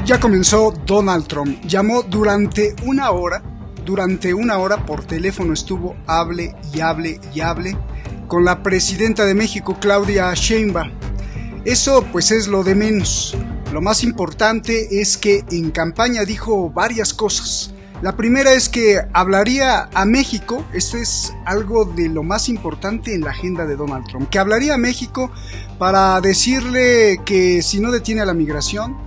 Ya comenzó Donald Trump. Llamó durante una hora por teléfono, estuvo hable y hable y hable con la presidenta de México, Claudia Sheinbaum. Eso pues es lo de menos. Lo más importante es que en campaña dijo varias cosas. La primera es que hablaría a México. Esto es algo de lo más importante en la agenda de Donald Trump, que hablaría a México para decirle que si no detiene a la migración,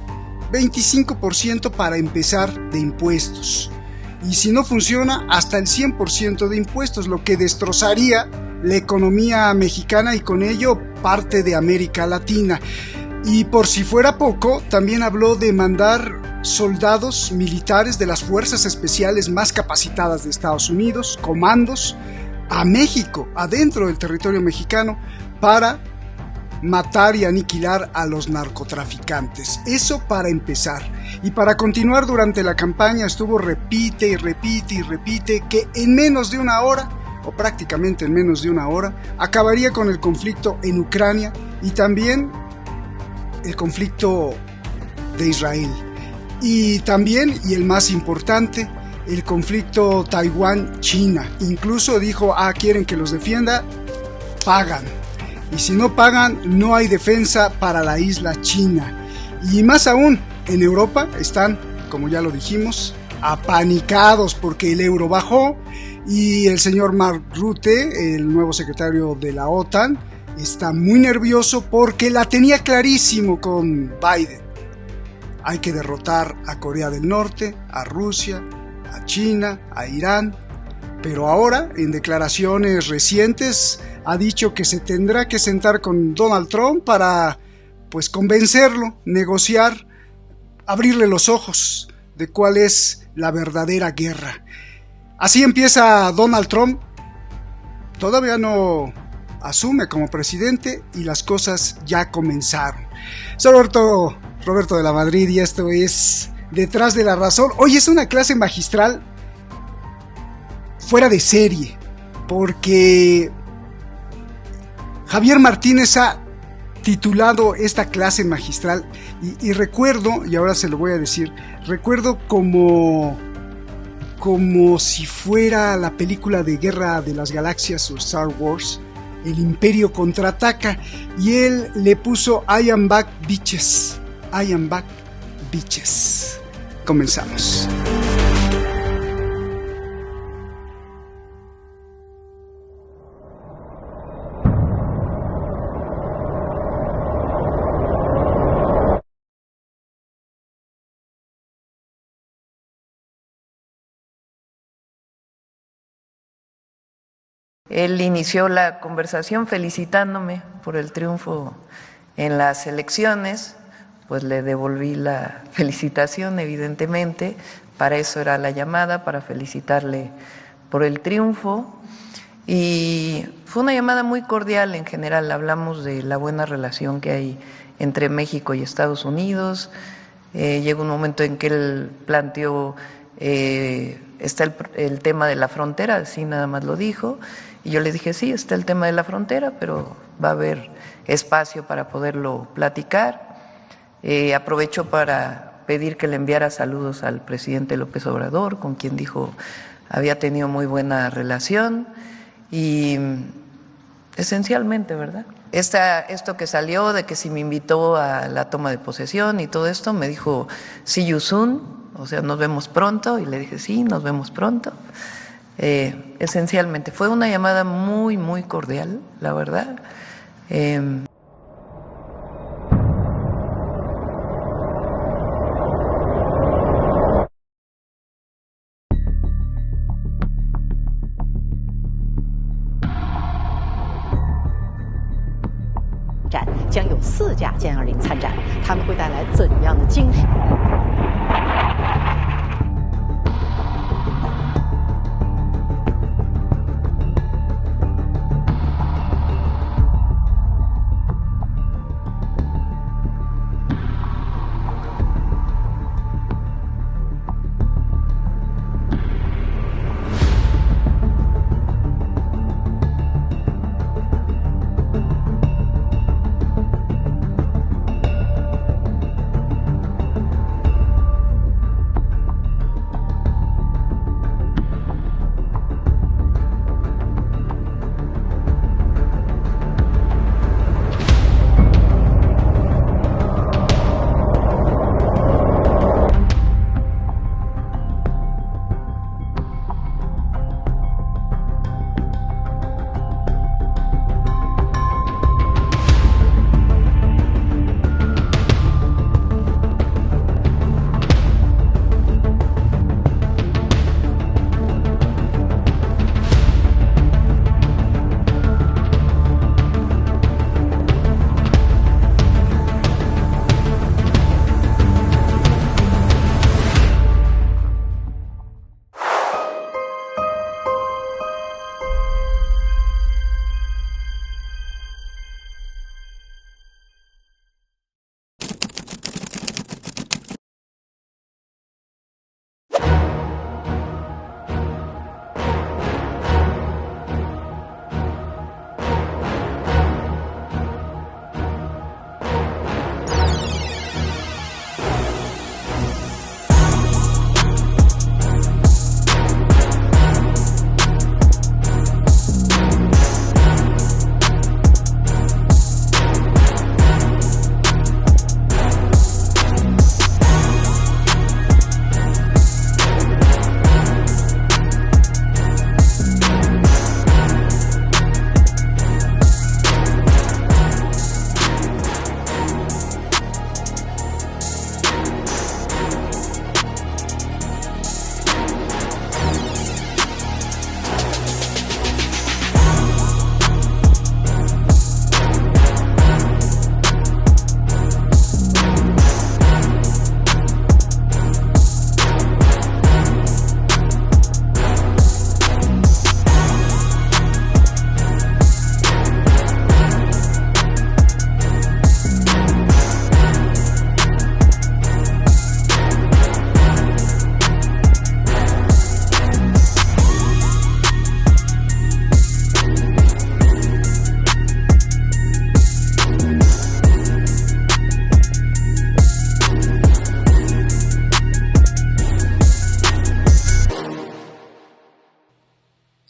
25% para empezar de impuestos, y si no funciona, hasta el 100% de impuestos, lo que destrozaría la economía mexicana y con ello parte de América Latina. Y por si fuera poco, también habló de mandar soldados militares de las fuerzas especiales más capacitadas de Estados Unidos, comandos, a México, adentro del territorio mexicano, para matar y aniquilar a los narcotraficantes. Eso para empezar. Y para continuar, durante la campaña estuvo repite y repite y repite que en menos de una hora, o prácticamente en menos de una hora, acabaría con el conflicto en Ucrania y también el conflicto de Israel. Y también, y el más importante, el conflicto Taiwán-China. Incluso dijo, quieren que los defienda, pagan. Y si no pagan, no hay defensa para la isla China. Y más aún, en Europa están, como ya lo dijimos, apanicados porque el euro bajó y el señor Mark Rutte, el nuevo secretario de la OTAN, está muy nervioso porque la tenía clarísimo con Biden. Hay que derrotar a Corea del Norte, a Rusia, a China, a Irán. Pero ahora, en declaraciones recientes, ha dicho que se tendrá que sentar con Donald Trump para, pues, convencerlo, negociar, abrirle los ojos de cuál es la verdadera guerra. Así empieza Donald Trump. Todavía no asume como presidente y las cosas ya comenzaron. Soy Roberto de la Madrid y esto es Detrás de la Razón. Hoy es una clase magistral fuera de serie, porque Javier Martínez ha titulado esta clase magistral y recuerdo, y ahora se lo voy a decir, recuerdo como si fuera la película de Guerra de las Galaxias o Star Wars, El Imperio Contraataca, y él le puso I am back bitches, I am back bitches. Comenzamos. Él inició la conversación felicitándome por el triunfo en las elecciones, pues le devolví la felicitación, evidentemente, para eso era la llamada, para felicitarle por el triunfo, y fue una llamada muy cordial en general. Hablamos de la buena relación que hay entre México y Estados Unidos. Llegó un momento en que él planteó, está el tema de la frontera, así nada más lo dijo, y yo le dije, sí, está el tema de la frontera, pero va a haber espacio para poderlo platicar. Aprovecho para pedir que le enviara saludos al presidente López Obrador, con quien dijo había tenido muy buena relación, y esencialmente, ¿verdad? Esto que salió de que si me invitó a la toma de posesión y todo esto, me dijo, see you soon, o sea, nos vemos pronto, y le dije, sí, nos vemos pronto. Esencialmente, fue una llamada muy, muy cordial, la verdad.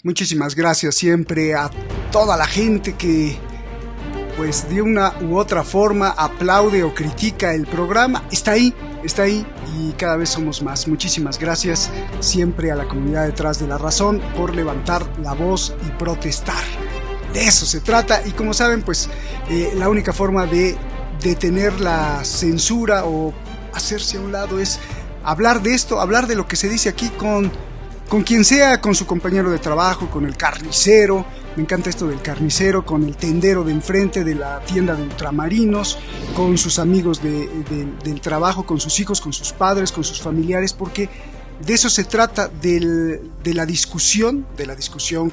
Muchísimas gracias siempre a toda la gente que pues de una u otra forma aplaude o critica el programa. Está ahí y cada vez somos más. Muchísimas gracias siempre a la comunidad detrás de la razón por levantar la voz y protestar. De eso se trata, y como saben, pues la única forma de detener la censura o hacerse a un lado es hablar de esto, hablar de lo que se dice aquí con quien sea, con su compañero de trabajo, con el carnicero. Me encanta esto del carnicero, con el tendero de enfrente de la tienda de ultramarinos, con sus amigos del trabajo, con sus hijos, con sus padres, con sus familiares, porque de eso se trata, de la discusión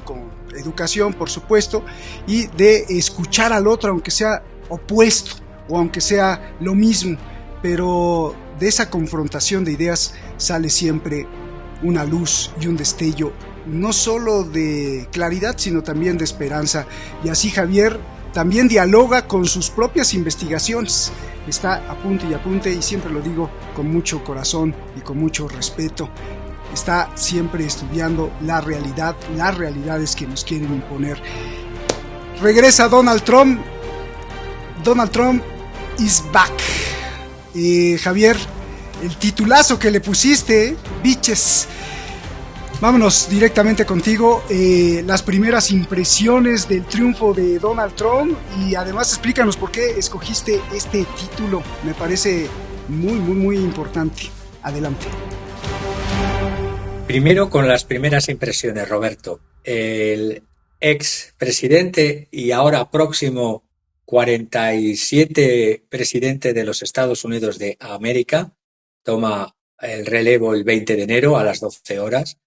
con educación, por supuesto, y de escuchar al otro, aunque sea opuesto o aunque sea lo mismo, pero de esa confrontación de ideas sale siempre una luz y un destello, no solo de claridad, sino también de esperanza. Y así Javier también dialoga con sus propias investigaciones. Está apunte y siempre lo digo con mucho corazón y con mucho respeto. Está siempre estudiando la realidad, las realidades que nos quieren imponer. Regresa Donald Trump. Donald Trump is back. Javier, el titulazo que le pusiste, bitches. Vámonos directamente contigo, las primeras impresiones del triunfo de Donald Trump, y además explícanos por qué escogiste este título. Me parece muy importante. Adelante. Primero con las primeras impresiones, Roberto. El ex presidente y ahora próximo 47 presidente de los Estados Unidos de América toma el relevo el 20 de enero a las 12 horas.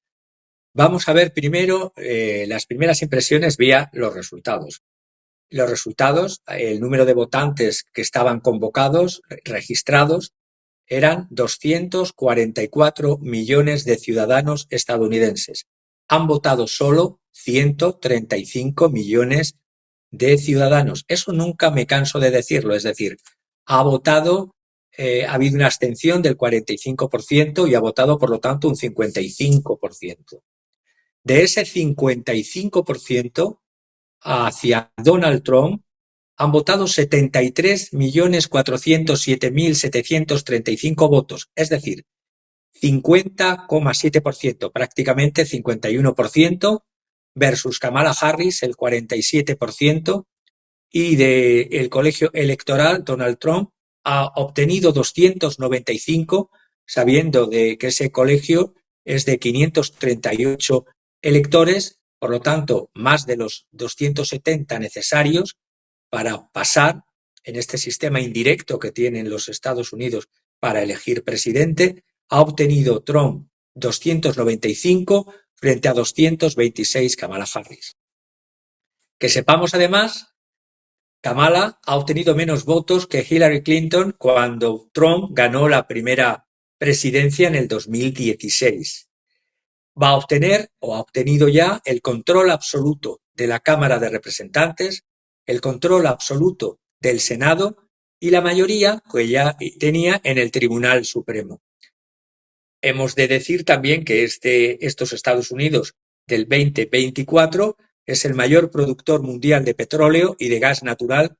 Vamos a ver primero las primeras impresiones vía los resultados. Los resultados, el número de votantes que estaban convocados, registrados, eran 244 millones de ciudadanos estadounidenses. Han votado solo 135 millones de ciudadanos. Eso nunca me canso de decirlo, es decir, ha habido una abstención del 45% y ha votado, por lo tanto, un 55%. De ese 55% hacia Donald Trump han votado 73.407.735 votos, es decir, 50,7%, prácticamente 51%, versus Kamala Harris, el 47%, y del colegio electoral Donald Trump ha obtenido 295, sabiendo de que ese colegio es de 538 electores, por lo tanto, más de los 270 necesarios para pasar en este sistema indirecto que tienen los Estados Unidos para elegir presidente. Ha obtenido Trump 295 frente a 226 Kamala Harris. Que sepamos además, Kamala ha obtenido menos votos que Hillary Clinton cuando Trump ganó la primera presidencia en el 2016. Va a obtener, o ha obtenido ya, el control absoluto de la Cámara de Representantes, el control absoluto del Senado y la mayoría que ya tenía en el Tribunal Supremo. Hemos de decir también que estos Estados Unidos del 2024 es el mayor productor mundial de petróleo y de gas natural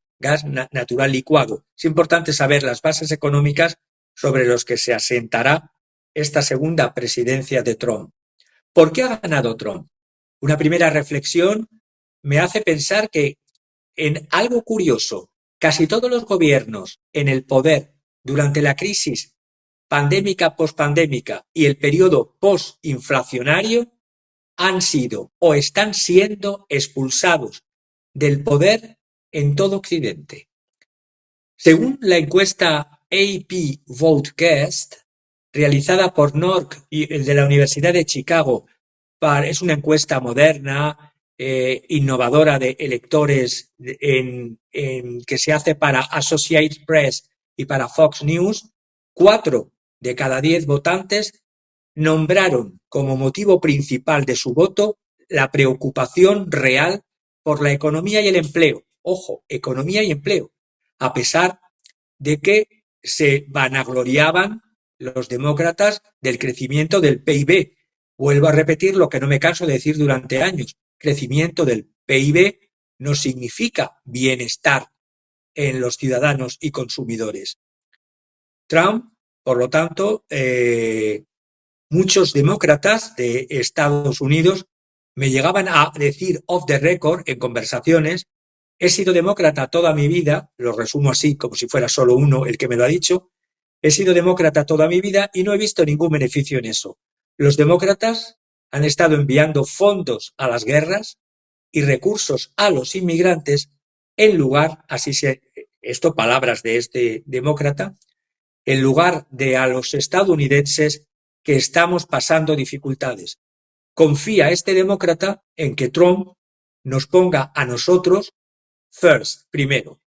licuado. Es importante saber las bases económicas sobre los que se asentará esta segunda presidencia de Trump. ¿Por qué ha ganado Trump? Una primera reflexión me hace pensar que en algo curioso, casi todos los gobiernos en el poder durante la crisis pandémica, pospandémica y el periodo postinflacionario han sido o están siendo expulsados del poder en todo Occidente. Según la encuesta AP Votecast, realizada por NORC y el de la Universidad de Chicago, es una encuesta moderna, innovadora de electores que se hace para Associated Press y para Fox News. 4 de cada 10 votantes nombraron como motivo principal de su voto la preocupación real por la economía y el empleo. Ojo, economía y empleo, a pesar de que se vanagloriaban los demócratas del crecimiento del PIB. Vuelvo a repetir lo que no me canso de decir durante años. crecimiento del PIB no significa bienestar en los ciudadanos y consumidores. Trump, por lo tanto, muchos demócratas de Estados Unidos me llegaban a decir off the record en conversaciones: he sido demócrata toda mi vida, lo resumo así como si fuera solo uno el que me lo ha dicho, he sido demócrata toda mi vida y no he visto ningún beneficio en eso. Los demócratas han estado enviando fondos a las guerras y recursos a los inmigrantes en lugar, esto palabras de este demócrata, en lugar de a los estadounidenses que estamos pasando dificultades. Confía este demócrata en que Trump nos ponga a nosotros first, primero.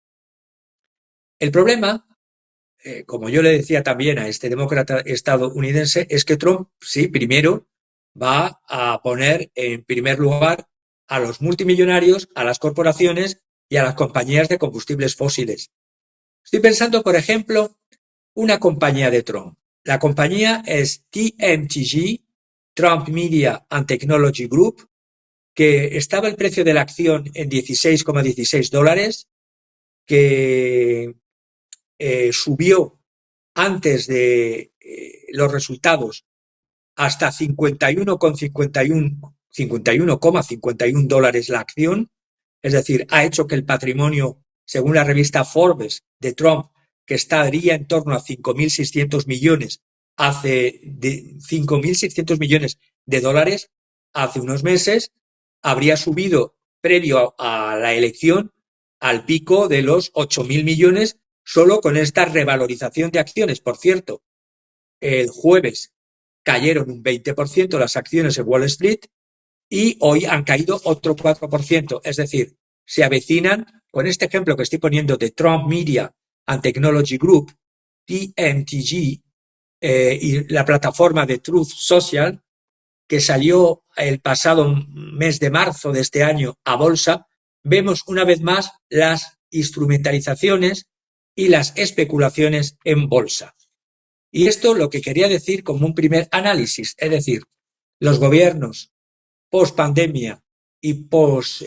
El problema, como yo le decía también a este demócrata estadounidense, es que Trump, sí, primero va a poner en primer lugar a los multimillonarios, a las corporaciones y a las compañías de combustibles fósiles. Estoy pensando, por ejemplo, una compañía de Trump. La compañía es TMTG, Trump Media and Technology Group, que estaba el precio de la acción en $16,16, que subió antes de los resultados hasta $51,51 la acción, es decir, ha hecho que el patrimonio, según la revista Forbes, de Trump, que estaría en torno a 5.600 millones, de dólares, hace unos meses, habría subido, previo a la elección, al pico de los 8.000 millones, solo con esta revalorización de acciones. Por cierto, el jueves cayeron un 20% las acciones en Wall Street y hoy han caído otro 4%. Es decir, se avecinan, con este ejemplo que estoy poniendo de Trump Media and Technology Group, TMTG, y la plataforma de Truth Social, que salió el pasado mes de marzo de este año a bolsa, vemos una vez más las instrumentalizaciones y las especulaciones en bolsa. Y esto lo que quería decir como un primer análisis, es decir, los gobiernos post pandemia y post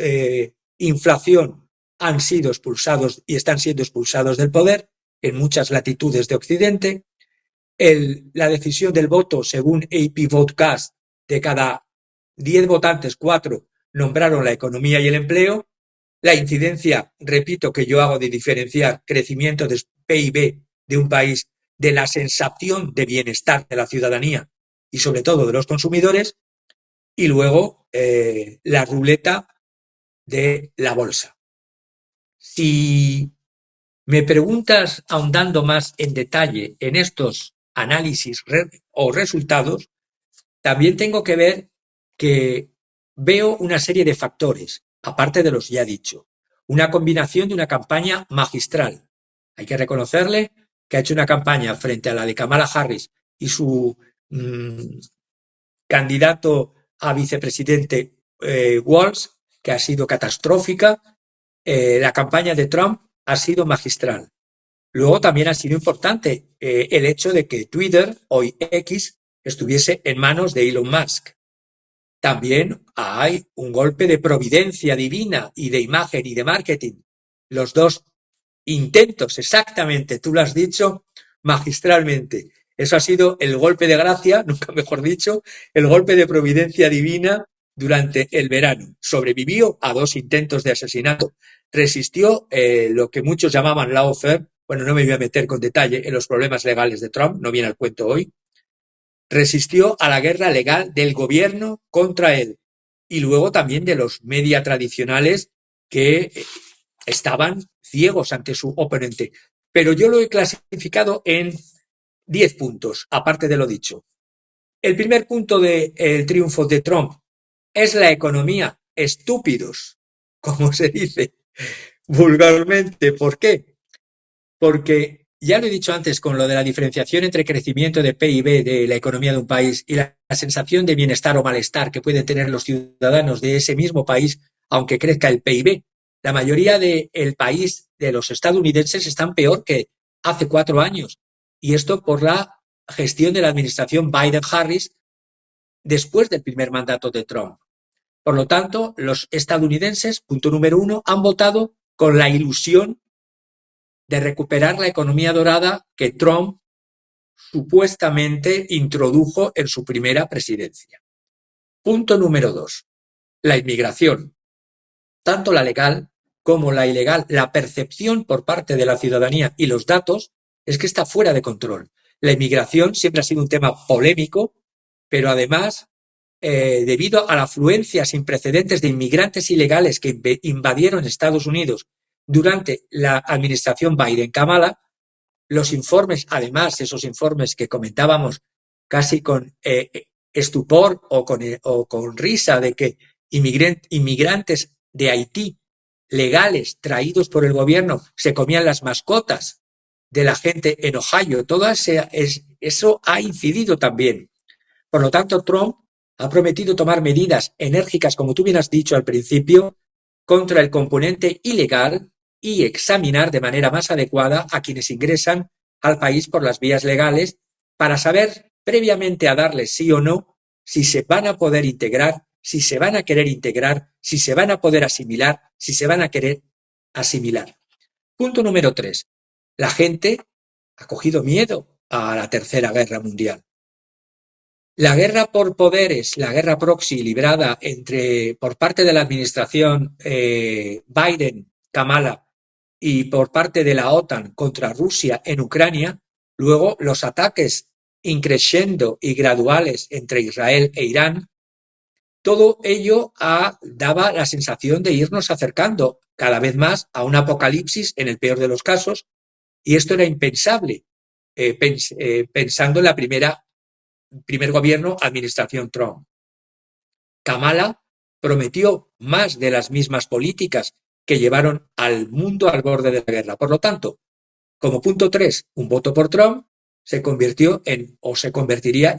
inflación han sido expulsados y están siendo expulsados del poder en muchas latitudes de Occidente. La decisión del voto, según AP Votecast, de cada 10 votantes, 4 nombraron la economía y el empleo. La incidencia, repito, que yo hago de diferenciar crecimiento de PIB de un país de la sensación de bienestar de la ciudadanía y sobre todo de los consumidores, y luego la ruleta de la bolsa. Si me preguntas ahondando más en detalle en estos análisis o resultados, también tengo que ver que veo una serie de factores, aparte de los ya dicho. Una combinación de una campaña magistral. Hay que reconocerle que ha hecho una campaña frente a la de Kamala Harris y su candidato a vicepresidente Walz, que ha sido catastrófica. La campaña de Trump ha sido magistral. Luego también ha sido importante el hecho de que Twitter, hoy X, estuviese en manos de Elon Musk. También hay un golpe de providencia divina y de imagen y de marketing. Los dos intentos, exactamente, tú lo has dicho magistralmente. Eso ha sido el golpe de gracia, nunca mejor dicho, el golpe de providencia divina durante el verano. Sobrevivió a 2 intentos de asesinato. Resistió lo que muchos llamaban lawfare. Bueno, no me voy a meter con detalle en los problemas legales de Trump, no viene al cuento hoy. Resistió a la guerra legal del gobierno contra él y luego también de los media tradicionales que estaban ciegos ante su oponente. Pero yo lo he clasificado en 10 puntos, aparte de lo dicho. El primer punto del triunfo de Trump es la economía. Estúpidos, como se dice vulgarmente. ¿Por qué? Porque ya lo he dicho antes con lo de la diferenciación entre crecimiento de PIB de la economía de un país y la sensación de bienestar o malestar que pueden tener los ciudadanos de ese mismo país, aunque crezca el PIB. La mayoría del país de los estadounidenses están peor que hace 4 años. Y esto por la gestión de la administración Biden-Harris después del primer mandato de Trump. Por lo tanto, los estadounidenses, punto número 1, han votado con la ilusión de recuperar la economía dorada que Trump supuestamente introdujo en su primera presidencia. Punto número 2, la inmigración, tanto la legal como la ilegal. La percepción por parte de la ciudadanía y los datos es que está fuera de control. La inmigración siempre ha sido un tema polémico, pero además, debido a la afluencia sin precedentes de inmigrantes ilegales que invadieron Estados Unidos durante la administración Biden-Kamala, los informes, además, esos informes que comentábamos casi con estupor o con risa de que inmigrantes de Haití legales traídos por el gobierno se comían las mascotas de la gente en Ohio, todo eso ha incidido también. Por lo tanto, Trump ha prometido tomar medidas enérgicas, como tú bien has dicho al principio, contra el componente ilegal y examinar de manera más adecuada a quienes ingresan al país por las vías legales para saber previamente a darles sí o no si se van a poder integrar, si se van a querer integrar, si se van a poder asimilar, si se van a querer asimilar. Punto número 3. La gente ha cogido miedo a la Tercera Guerra Mundial. La guerra por poderes, la guerra proxy librada por parte de la administración Biden-Kamala y por parte de la OTAN contra Rusia en Ucrania, luego los ataques increciendo y graduales entre Israel e Irán, todo ello daba la sensación de irnos acercando cada vez más a un apocalipsis en el peor de los casos, y esto era impensable pensando en la primer gobierno, administración Trump. Kamala prometió más de las mismas políticas que llevaron al mundo al borde de la guerra. Por lo tanto, como punto 3, un voto por Trump se convertiría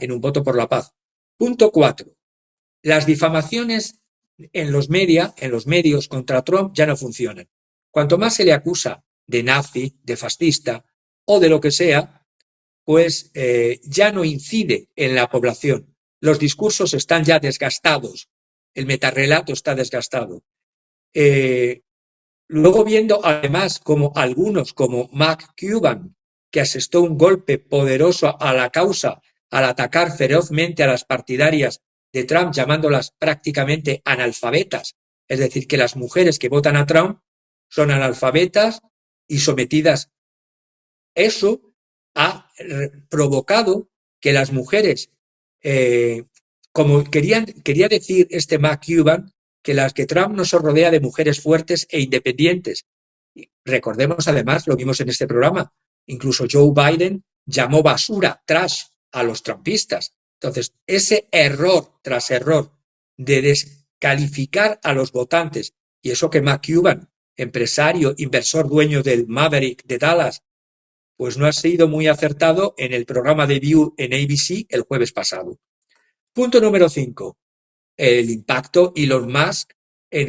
en un voto por la paz. Punto 4, las difamaciones en los medios contra Trump ya no funcionan. Cuanto más se le acusa de nazi, de fascista o de lo que sea, pues ya no incide en la población. Los discursos están ya desgastados, el metarrelato está desgastado. Luego viendo además como algunos, como McCuban, que asestó un golpe poderoso a la causa al atacar ferozmente a las partidarias de Trump, llamándolas prácticamente analfabetas, es decir, que las mujeres que votan a Trump son analfabetas y sometidas. Eso ha provocado que las mujeres, como quería decir este McCuban, que Trump no se rodea de mujeres fuertes e independientes. Recordemos además, lo vimos en este programa, incluso Joe Biden llamó basura, trash, a los trumpistas. Entonces, ese error tras error de descalificar a los votantes, y eso que McCuban, empresario, inversor, dueño del Maverick de Dallas, pues no ha sido muy acertado en el programa de View en ABC el jueves pasado. Punto número 5. El impacto Elon Musk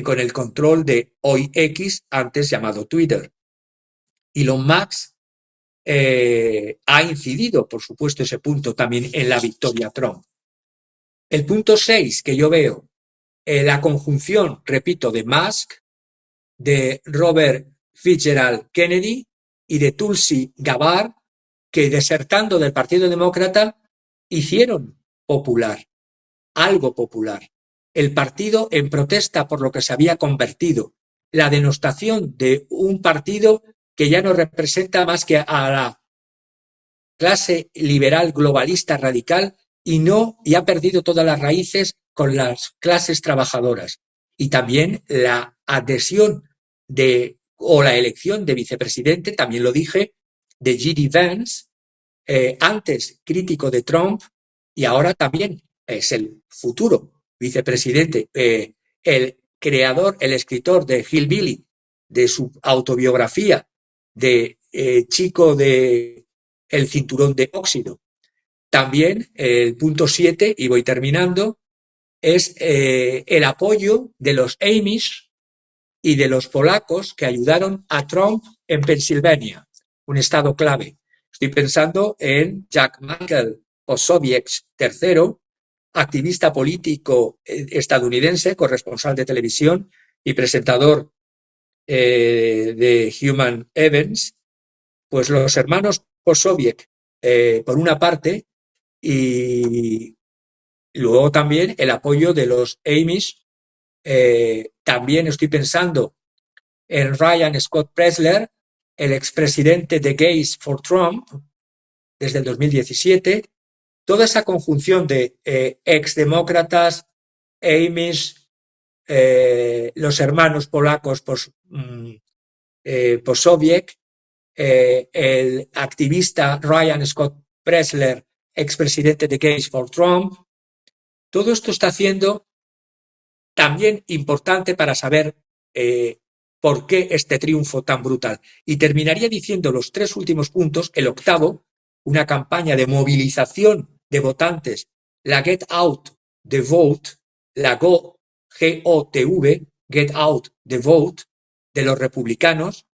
con el control de hoy X, antes llamado Twitter. Elon Musk ha incidido, por supuesto, ese punto también en la victoria Trump. El punto 6 que yo veo, la conjunción, repito, de Musk, de Robert Fitzgerald Kennedy y de Tulsi Gabbard, que desertando del Partido Demócrata hicieron popular, algo popular, el partido en protesta por lo que se había convertido, la denostación de un partido que ya no representa más que a la clase liberal globalista radical y ha perdido todas las raíces con las clases trabajadoras. Y también la adhesión o la elección de vicepresidente, también lo dije, de J.D. Vance, antes crítico de Trump y ahora también es el futuro vicepresidente, el creador, el escritor de Hillbilly, de su autobiografía de chico de El cinturón de óxido. También el punto 7, y voy terminando, es el apoyo de los Amish y de los polacos que ayudaron a Trump en Pensilvania, un estado clave. Estoy pensando en Jack Michael Osowiecz III, activista político estadounidense, corresponsal de televisión y presentador de Human Events, pues los hermanos Posobiec, por una parte, y luego también el apoyo de los Amish. También estoy pensando en Ryan Scott Presler, el expresidente de Gays for Trump, desde el 2017. Toda esa conjunción de exdemócratas, Amish, los hermanos polacos Posobiec, el activista Ryan Scott Presler, expresidente de Gays for Trump. Todo esto está haciendo también importante para saber por qué este triunfo tan brutal. Y terminaría diciendo los 3 últimos puntos. El octavo, una campaña de movilización de votantes, la Get Out the Vote, la GOTV, Get Out the Vote, de los republicanos,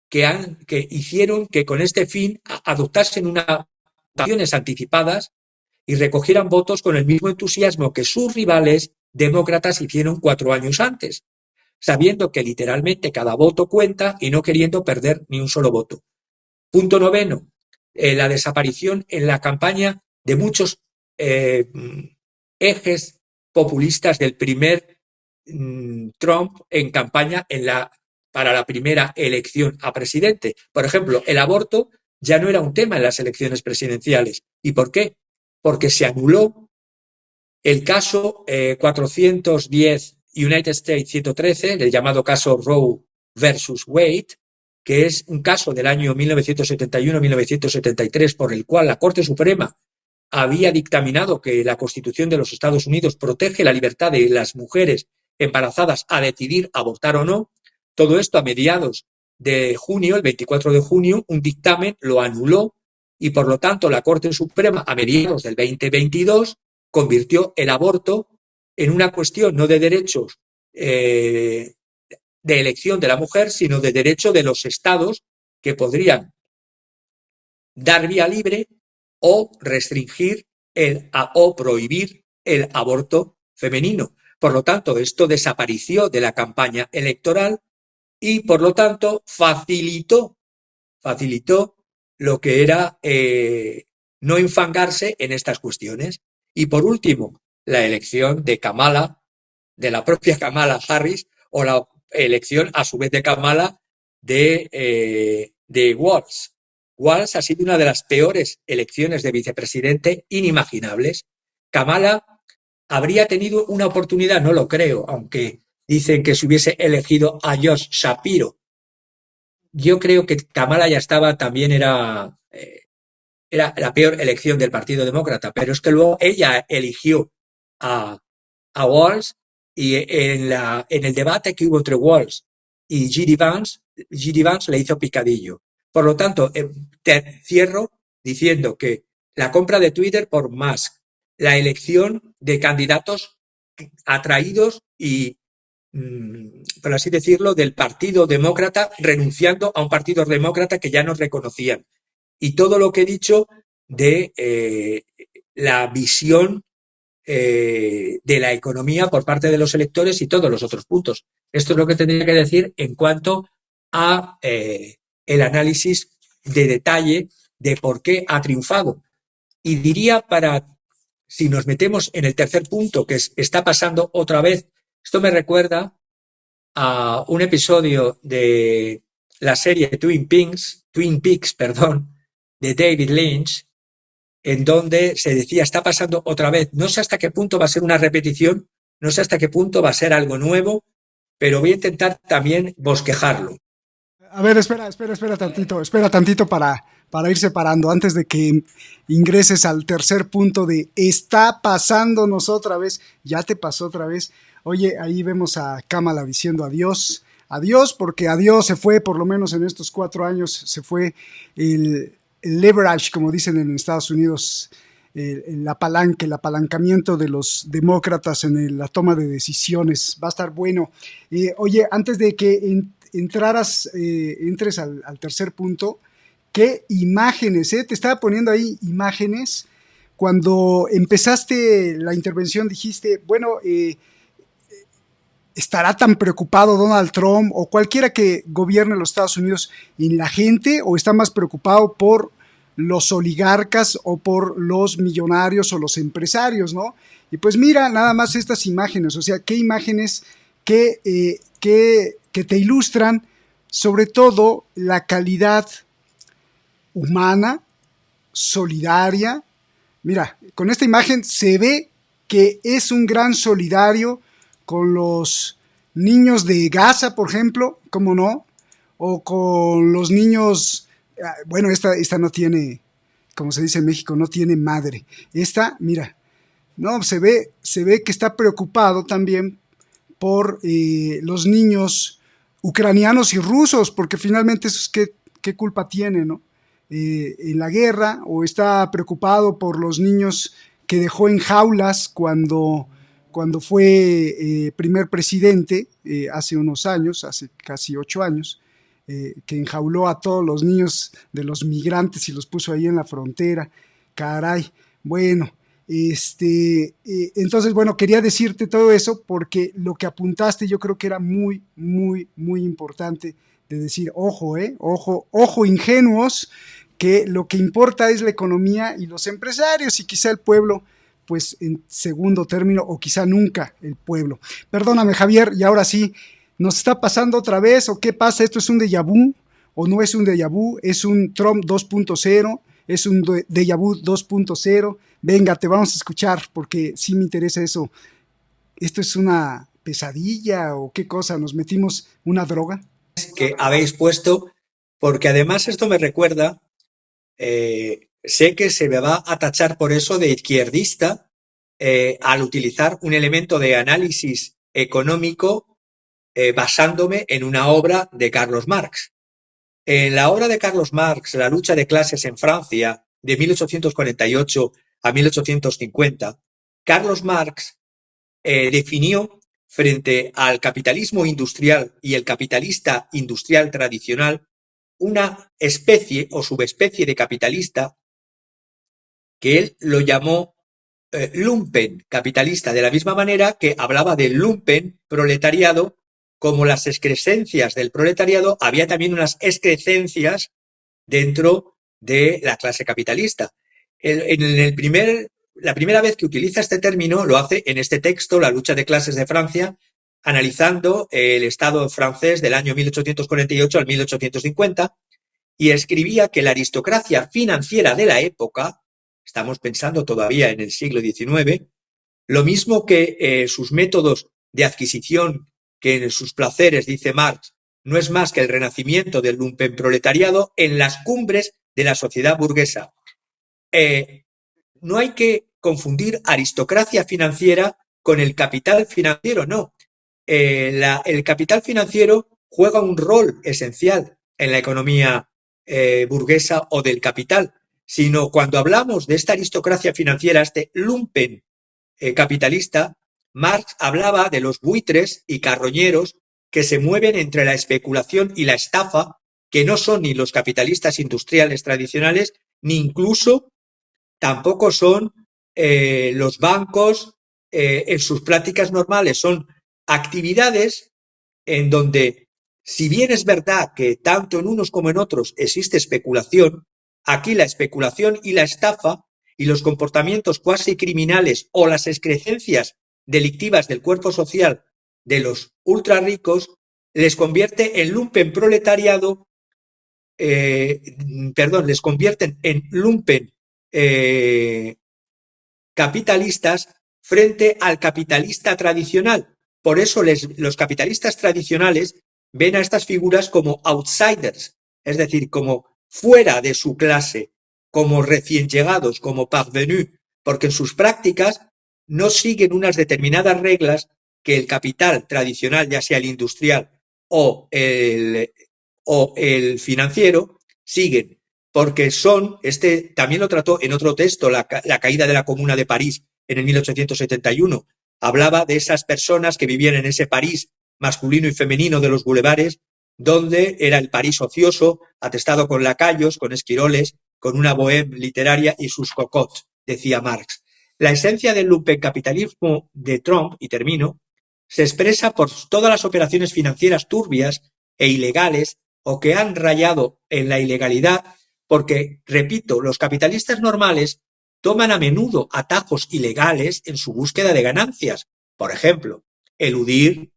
que hicieron que con este fin adoptasen unas votaciones anticipadas y recogieran votos con el mismo entusiasmo que sus rivales demócratas hicieron 4 años antes, sabiendo que literalmente cada voto cuenta y no queriendo perder ni un solo voto. Punto noveno, la desaparición en la campaña de muchos ejes populistas del primer Trump en campaña para la primera elección a presidente. Por ejemplo, el aborto ya no era un tema en las elecciones presidenciales. ¿Y por qué? Porque se anuló el caso 410 United States 113, el llamado caso Roe versus Wade, que es un caso del año 1971-1973 por el cual la Corte Suprema había dictaminado que la Constitución de los Estados Unidos protege la libertad de las mujeres embarazadas a decidir abortar o no. Todo esto a mediados de junio, el 24 de junio, un dictamen lo anuló y por lo tanto la Corte Suprema a mediados del 2022 convirtió el aborto en una cuestión no de derechos de elección de la mujer, sino de derecho de los estados que podrían dar vía libre o restringir o prohibir el aborto femenino. Por lo tanto, esto desapareció de la campaña electoral y, por lo tanto, facilitó lo que era no enfangarse en estas cuestiones. Y, por último, la elección de Kamala, de la propia Kamala Harris, o la elección, a su vez, de Kamala de Walz. Walz ha sido una de las peores elecciones de vicepresidente inimaginables. Kamala habría tenido una oportunidad, no lo creo, aunque dicen que se hubiese elegido a Josh Shapiro. Yo creo que Kamala ya estaba, también era la peor elección del Partido Demócrata, pero es que luego ella eligió a Walz y en el debate que hubo entre Walz y J.D. Vance le hizo picadillo. Por lo tanto, te cierro diciendo que la compra de Twitter por Musk, la elección de candidatos atraídos y, por así decirlo, del Partido Demócrata, renunciando a un Partido Demócrata que ya no reconocían. Y todo lo que he dicho de la visión de la economía por parte de los electores y todos los otros puntos. Esto es lo que tendría que decir en cuanto a el análisis de detalle de por qué ha triunfado. Y diría, si nos metemos en el tercer punto, que está pasando otra vez, esto me recuerda a un episodio de la serie Twin Peaks, de David Lynch, en donde se decía, está pasando otra vez. No sé hasta qué punto va a ser una repetición, no sé hasta qué punto va a ser algo nuevo, pero voy a intentar también bosquejarlo. A ver, espera tantito para ir separando, antes de que ingreses al tercer punto de está pasándonos otra vez, ya te pasó otra vez. Oye, ahí vemos a Kamala diciendo adiós, porque adiós se fue, por lo menos en estos 4 años, se fue el leverage, como dicen en Estados Unidos, el apalancamiento de los demócratas en la toma de decisiones. Va a estar bueno. Oye, antes de que entres al tercer punto, ¿qué imágenes? Te estaba poniendo ahí imágenes cuando empezaste la intervención dijiste, bueno, ¿estará tan preocupado Donald Trump o cualquiera que gobierne los Estados Unidos en la gente, o está más preocupado por los oligarcas o por los millonarios o los empresarios, ¿no? Y pues mira, nada más estas imágenes, o sea, qué imágenes que te ilustran sobre todo la calidad humana, solidaria. Mira, con esta imagen se ve que es un gran solidario con los niños de Gaza, por ejemplo, ¿cómo no? O con los niños, bueno, esta no tiene, como se dice en México, no tiene madre. Esta, mira, no, se ve que está preocupado también por los niños ucranianos y rusos, porque finalmente esos qué culpa tienen, ¿no? En la guerra, o está preocupado por los niños que dejó en jaulas cuando fue primer presidente hace unos años, hace casi 8 años, que enjauló a todos los niños de los migrantes y los puso ahí en la frontera. Caray, bueno, entonces, bueno, quería decirte todo eso porque lo que apuntaste yo creo que era muy, muy, muy importante de decir, ojo, ojo, ingenuos, que lo que importa es la economía y los empresarios, y quizá el pueblo, pues en segundo término, o quizá nunca el pueblo. Perdóname, Javier, y ahora sí, ¿nos está pasando otra vez o qué pasa? ¿Esto es un déjà vu o no es un déjà vu? ¿Es un Trump 2.0? ¿Es un déjà vu 2.0? Venga, te vamos a escuchar porque sí me interesa eso. ¿Esto es una pesadilla o qué cosa? ¿Nos metimos una droga? Que habéis puesto, porque además esto me recuerda, sé que se me va a tachar por eso de izquierdista al utilizar un elemento de análisis económico basándome en una obra de Carlos Marx. En la obra de Carlos Marx, La lucha de clases en Francia, de 1848 a 1850, Carlos Marx definió frente al capitalismo industrial y el capitalista industrial tradicional una especie o subespecie de capitalista que él lo llamó lumpen capitalista, de la misma manera que hablaba del lumpen proletariado. Como las excrescencias del proletariado, había también unas excrescencias dentro de la clase capitalista. La primera vez que utiliza este término lo hace en este texto, La lucha de clases de Francia, analizando el Estado francés del año 1848 al 1850, y escribía que la aristocracia financiera de la época, estamos pensando todavía en el siglo XIX, lo mismo que sus métodos de adquisición, que en sus placeres, dice Marx, no es más que el renacimiento del lumpenproletariado en las cumbres de la sociedad burguesa. No hay que confundir aristocracia financiera con el capital financiero, no. El capital financiero juega un rol esencial en la economía burguesa o del capital, sino cuando hablamos de esta aristocracia financiera, este lumpen capitalista, Marx hablaba de los buitres y carroñeros que se mueven entre la especulación y la estafa, que no son ni los capitalistas industriales tradicionales, ni incluso tampoco son los bancos en sus prácticas normales. Son actividades en donde, si bien es verdad que tanto en unos como en otros existe especulación, aquí la especulación y la estafa y los comportamientos cuasi criminales o las excrecencias delictivas del cuerpo social de los ultra ricos les convierte en lumpen proletariado, les convierten en lumpen capitalistas frente al capitalista tradicional. Por eso los capitalistas tradicionales ven a estas figuras como outsiders, es decir, como fuera de su clase, como recién llegados, como parvenus, porque en sus prácticas no siguen unas determinadas reglas que el capital tradicional, ya sea el industrial o el financiero, siguen, porque también lo trató en otro texto, la caída de la Comuna de París en el 1871. Hablaba de esas personas que vivían en ese París masculino y femenino de los bulevares, donde era el París ocioso, atestado con lacayos, con esquiroles, con una bohème literaria y sus cocottes. decía Marx. La esencia del lumpencapitalismo de Trump, y termino, se expresa por todas las operaciones financieras turbias e ilegales o que han rayado en la ilegalidad porque, repito, los capitalistas normales toman a menudo atajos ilegales en su búsqueda de ganancias. Por ejemplo, eludir,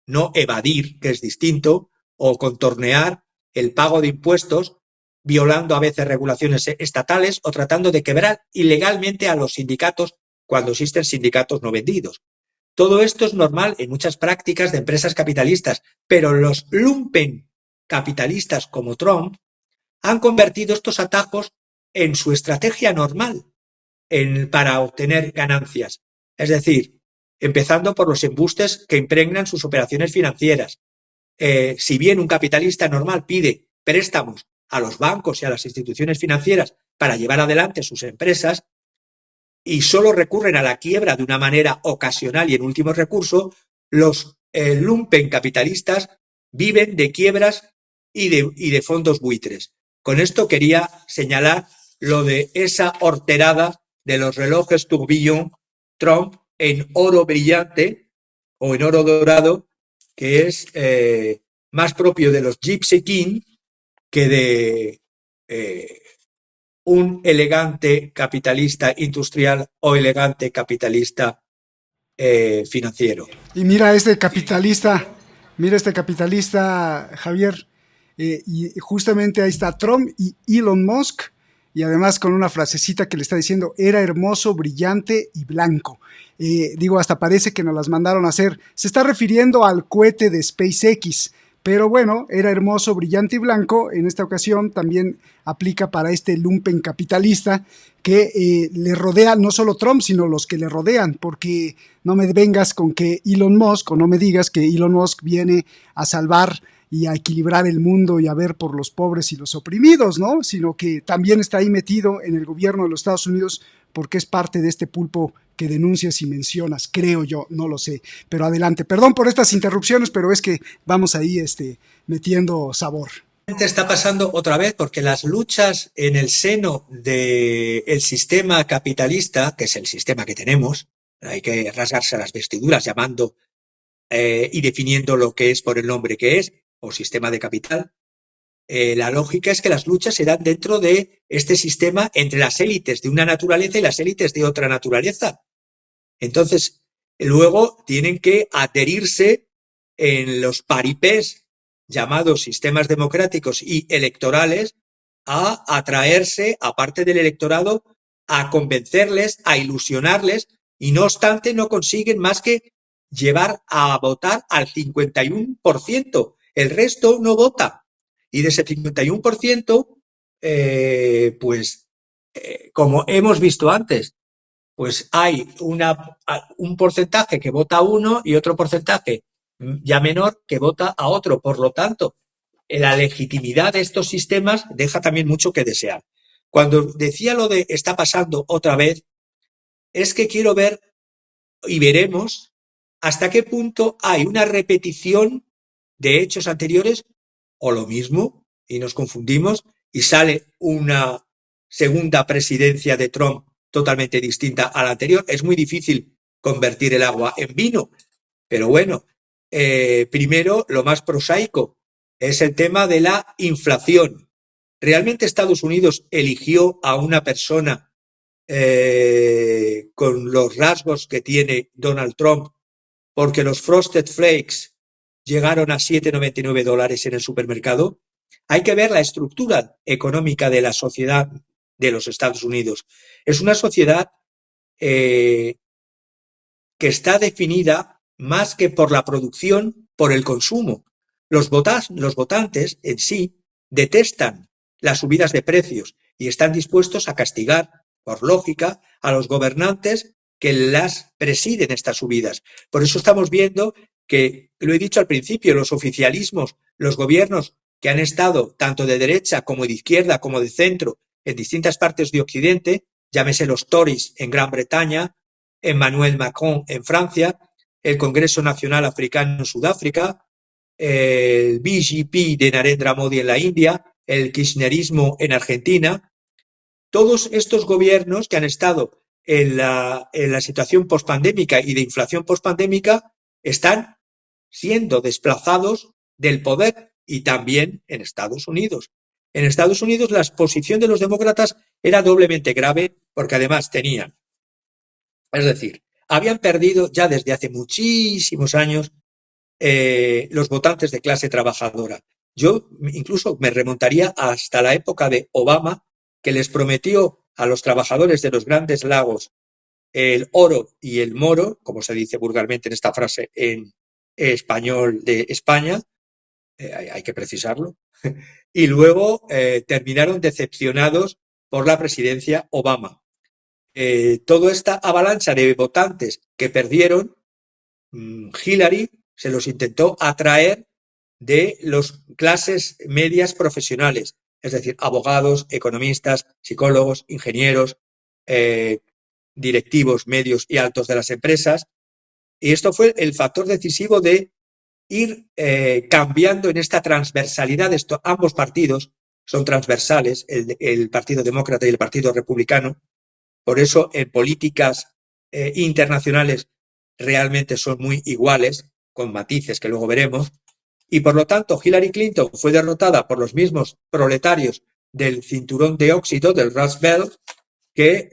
no evadir, que es distinto, o contornear el pago de impuestos, violando a veces regulaciones estatales o tratando de quebrar ilegalmente a los sindicatos cuando existen sindicatos no vendidos. Todo esto es normal en muchas prácticas de empresas capitalistas, pero los lumpen capitalistas como Trump han convertido estos atajos en su estrategia normal para obtener ganancias. Es decir, empezando por los embustes que impregnan sus operaciones financieras. Si bien un capitalista normal pide préstamos a los bancos y a las instituciones financieras para llevar adelante sus empresas y solo recurren a la quiebra de una manera ocasional y en último recurso, los lumpen capitalistas viven de quiebras y de fondos buitres. Con esto quería señalar lo de esa horterada de los relojes tourbillon Trump en oro brillante o en oro dorado, que es más propio de los Gypsy King que de un elegante capitalista industrial o elegante capitalista financiero. Y mira este capitalista, Javier, y justamente ahí está Trump y Elon Musk, y además con una frasecita que le está diciendo, era hermoso, brillante y blanco. Digo, hasta parece que nos las mandaron a hacer. Se está refiriendo al cohete de SpaceX, pero bueno, era hermoso, brillante y blanco. En esta ocasión también aplica para este lumpen capitalista que le rodea no solo Trump, sino los que le rodean, porque no me vengas con que Elon Musk, o no me digas que Elon Musk viene a salvar y a equilibrar el mundo y a ver por los pobres y los oprimidos, ¿no? Sino que también está ahí metido en el gobierno de los Estados Unidos porque es parte de este pulpo que denuncias y mencionas, creo yo, no lo sé. Pero adelante, perdón por estas interrupciones, pero es que vamos ahí metiendo sabor. Está pasando otra vez porque las luchas en el seno del sistema capitalista, que es el sistema que tenemos, hay que rasgarse las vestiduras llamando y definiendo lo que es por el nombre que es, o sistema de capital. La lógica es que las luchas se dan dentro de este sistema entre las élites de una naturaleza y las élites de otra naturaleza. Entonces, luego tienen que adherirse en los paripés llamados sistemas democráticos y electorales a atraerse a parte del electorado, a convencerles, a ilusionarles, y no obstante no consiguen más que llevar a votar al 51%. El resto no vota. Y de ese 51%, como hemos visto antes, pues hay un porcentaje que vota a uno y otro porcentaje ya menor que vota a otro. Por lo tanto, la legitimidad de estos sistemas deja también mucho que desear. Cuando decía lo de está pasando otra vez, es que quiero ver y veremos hasta qué punto hay una repetición de hechos anteriores o lo mismo y nos confundimos y sale una segunda presidencia de Trump totalmente distinta a la anterior. Es muy difícil convertir el agua en vino, pero bueno, primero lo más prosaico es el tema de la inflación. ¿Realmente Estados Unidos eligió a una persona con los rasgos que tiene Donald Trump porque los Frosted Flakes llegaron a $7,99 en el supermercado? Hay que ver la estructura económica de la sociedad de los Estados Unidos. Es una sociedad que está definida más que por la producción, por el consumo. Los votantes en sí detestan las subidas de precios y están dispuestos a castigar, por lógica, a los gobernantes que las presiden estas subidas. Por eso estamos viendo que, lo he dicho al principio, los oficialismos, los gobiernos que han estado tanto de derecha como de izquierda como de centro en distintas partes de Occidente, llámese los Tories en Gran Bretaña, Emmanuel Macron en Francia, el Congreso Nacional Africano en Sudáfrica, el BJP de Narendra Modi en la India, el kirchnerismo en Argentina, todos estos gobiernos que han estado en la situación pospandémica y de inflación pospandémica están siendo desplazados del poder, y también en Estados Unidos. En Estados Unidos la posición de los demócratas era doblemente grave porque además tenían, es decir, habían perdido ya desde hace muchísimos años los votantes de clase trabajadora. Yo incluso me remontaría hasta la época de Obama, que les prometió a los trabajadores de los Grandes Lagos el oro y el moro, como se dice vulgarmente en esta frase en español de España, hay que precisarlo, y luego terminaron decepcionados por la presidencia Obama. Toda esta avalancha de votantes que perdieron, Hillary se los intentó atraer de las clases medias profesionales, es decir, abogados, economistas, psicólogos, ingenieros, directivos medios y altos de las empresas. Y esto fue el factor decisivo de ir cambiando en esta transversalidad. Ambos partidos son transversales, el Partido Demócrata y el Partido Republicano. Por eso en políticas internacionales realmente son muy iguales, con matices que luego veremos. Y por lo tanto Hillary Clinton fue derrotada por los mismos proletarios del cinturón de óxido, del Rust Belt, que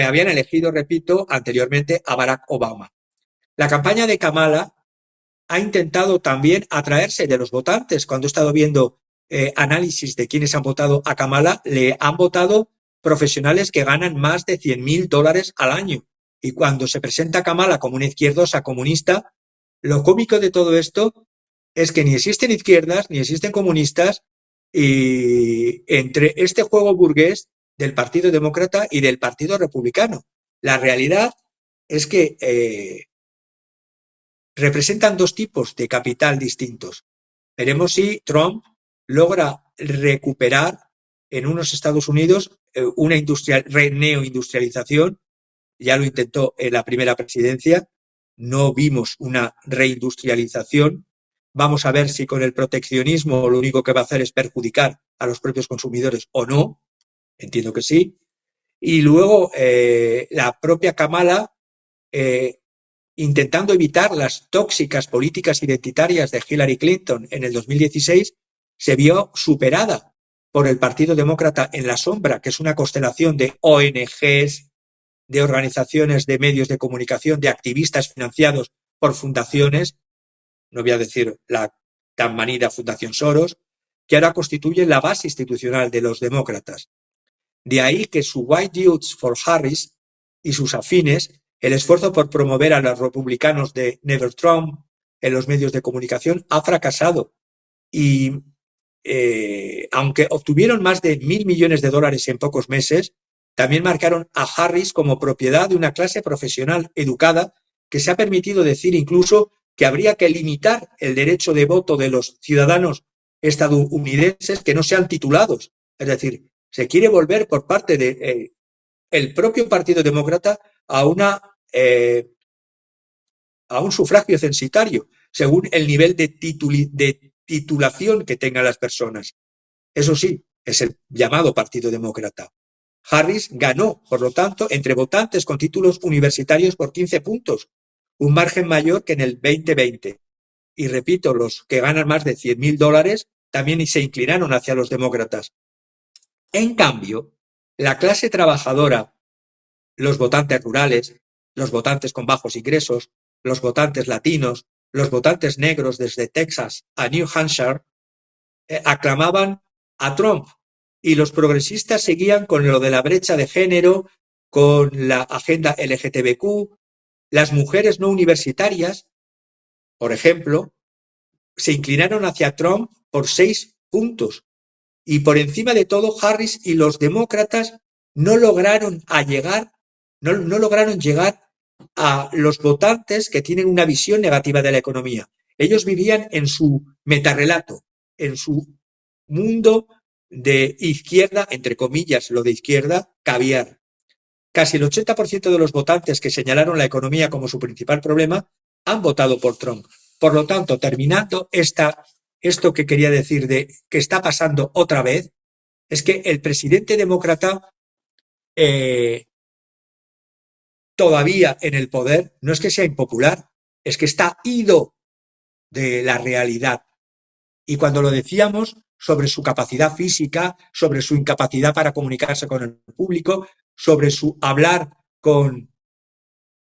habían elegido, repito, anteriormente a Barack Obama. La campaña de Kamala ha intentado también atraerse de los votantes. Cuando he estado viendo análisis de quienes han votado a Kamala, le han votado profesionales que ganan más de $100.000 al año. Y cuando se presenta Kamala como una izquierdosa comunista, lo cómico de todo esto es que ni existen izquierdas, ni existen comunistas, y entre este juego burgués del Partido Demócrata y del Partido Republicano. La realidad es que representan dos tipos de capital distintos. Veremos si Trump logra recuperar en unos Estados Unidos una neoindustrialización. Ya lo intentó en la primera presidencia, no vimos una reindustrialización. Vamos a ver si con el proteccionismo lo único que va a hacer es perjudicar a los propios consumidores o no. Entiendo que sí. Y luego la propia Kamala, intentando evitar las tóxicas políticas identitarias de Hillary Clinton en el 2016, se vio superada por el Partido Demócrata en la sombra, que es una constelación de ONGs, de organizaciones de medios de comunicación, de activistas financiados por fundaciones, no voy a decir la tan manida Fundación Soros, que ahora constituye la base institucional de los demócratas. De ahí que su White Youth for Harris y sus afines, el esfuerzo por promover a los republicanos de Never Trump en los medios de comunicación ha fracasado. Y aunque obtuvieron más de $1.000 millones en pocos meses, también marcaron a Harris como propiedad de una clase profesional educada que se ha permitido decir incluso que habría que limitar el derecho de voto de los ciudadanos estadounidenses que no sean titulados. Es decir, se quiere volver por parte de el propio Partido Demócrata a un sufragio censitario, según el nivel de titulación que tengan las personas. Eso sí, es el llamado Partido Demócrata. Harris ganó, por lo tanto, entre votantes con títulos universitarios por 15 puntos, un margen mayor que en el 2020. Y repito, los que ganan más de $100.000 también se inclinaron hacia los demócratas. En cambio, la clase trabajadora, los votantes rurales, los votantes con bajos ingresos, los votantes latinos, los votantes negros desde Texas a New Hampshire, aclamaban a Trump, y los progresistas seguían con lo de la brecha de género, con la agenda LGTBQ. Las mujeres no universitarias, por ejemplo, se inclinaron hacia Trump por 6 puntos. Y por encima de todo, Harris y los demócratas no lograron llegar a los votantes que tienen una visión negativa de la economía. Ellos vivían en su metarrelato, en su mundo de izquierda, entre comillas, lo de izquierda, caviar. Casi el 80% de los votantes que señalaron la economía como su principal problema han votado por Trump. Por lo tanto, terminando esto que quería decir de que está pasando otra vez, es que el presidente demócrata todavía en el poder no es que sea impopular, es que está ido de la realidad. Y cuando lo decíamos sobre su capacidad física, sobre su incapacidad para comunicarse con el público, sobre su hablar con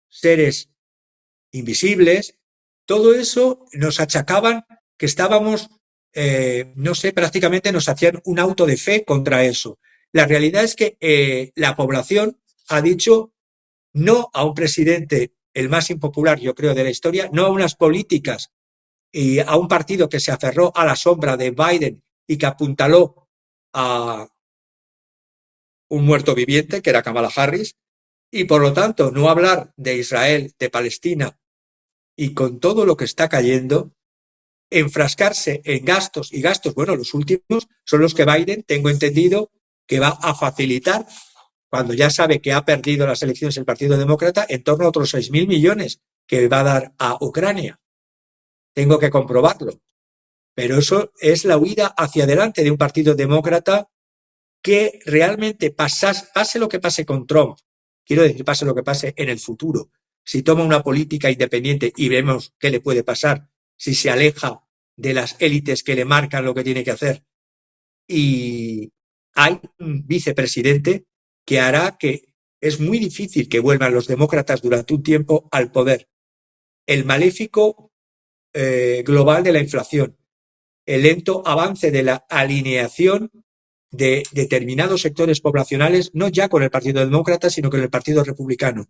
seres invisibles, todo eso nos achacaban que estábamos, no sé, prácticamente nos hacían un auto de fe contra eso. La realidad es que la población ha dicho no a un presidente, el más impopular, yo creo, de la historia, no a unas políticas y a un partido que se aferró a la sombra de Biden y que apuntaló a un muerto viviente, que era Kamala Harris, y por lo tanto no hablar de Israel, de Palestina, y con todo lo que está cayendo, enfrascarse en gastos y gastos, bueno, los últimos son los que Biden, tengo entendido, que va a facilitar, cuando ya sabe que ha perdido las elecciones el Partido Demócrata, en torno a otros 6.000 millones que va a dar a Ucrania. Tengo que comprobarlo. Pero eso es la huida hacia adelante de un partido demócrata que realmente pase lo que pase con Trump, quiero decir, pase lo que pase en el futuro, si toma una política independiente y vemos qué le puede pasar, si se aleja de las élites que le marcan lo que tiene que hacer, y hay un vicepresidente que hará que es muy difícil que vuelvan los demócratas durante un tiempo al poder. El maléfico global de la inflación, el lento avance de la alineación de determinados sectores poblacionales, no ya con el Partido Demócrata, sino con el Partido Republicano.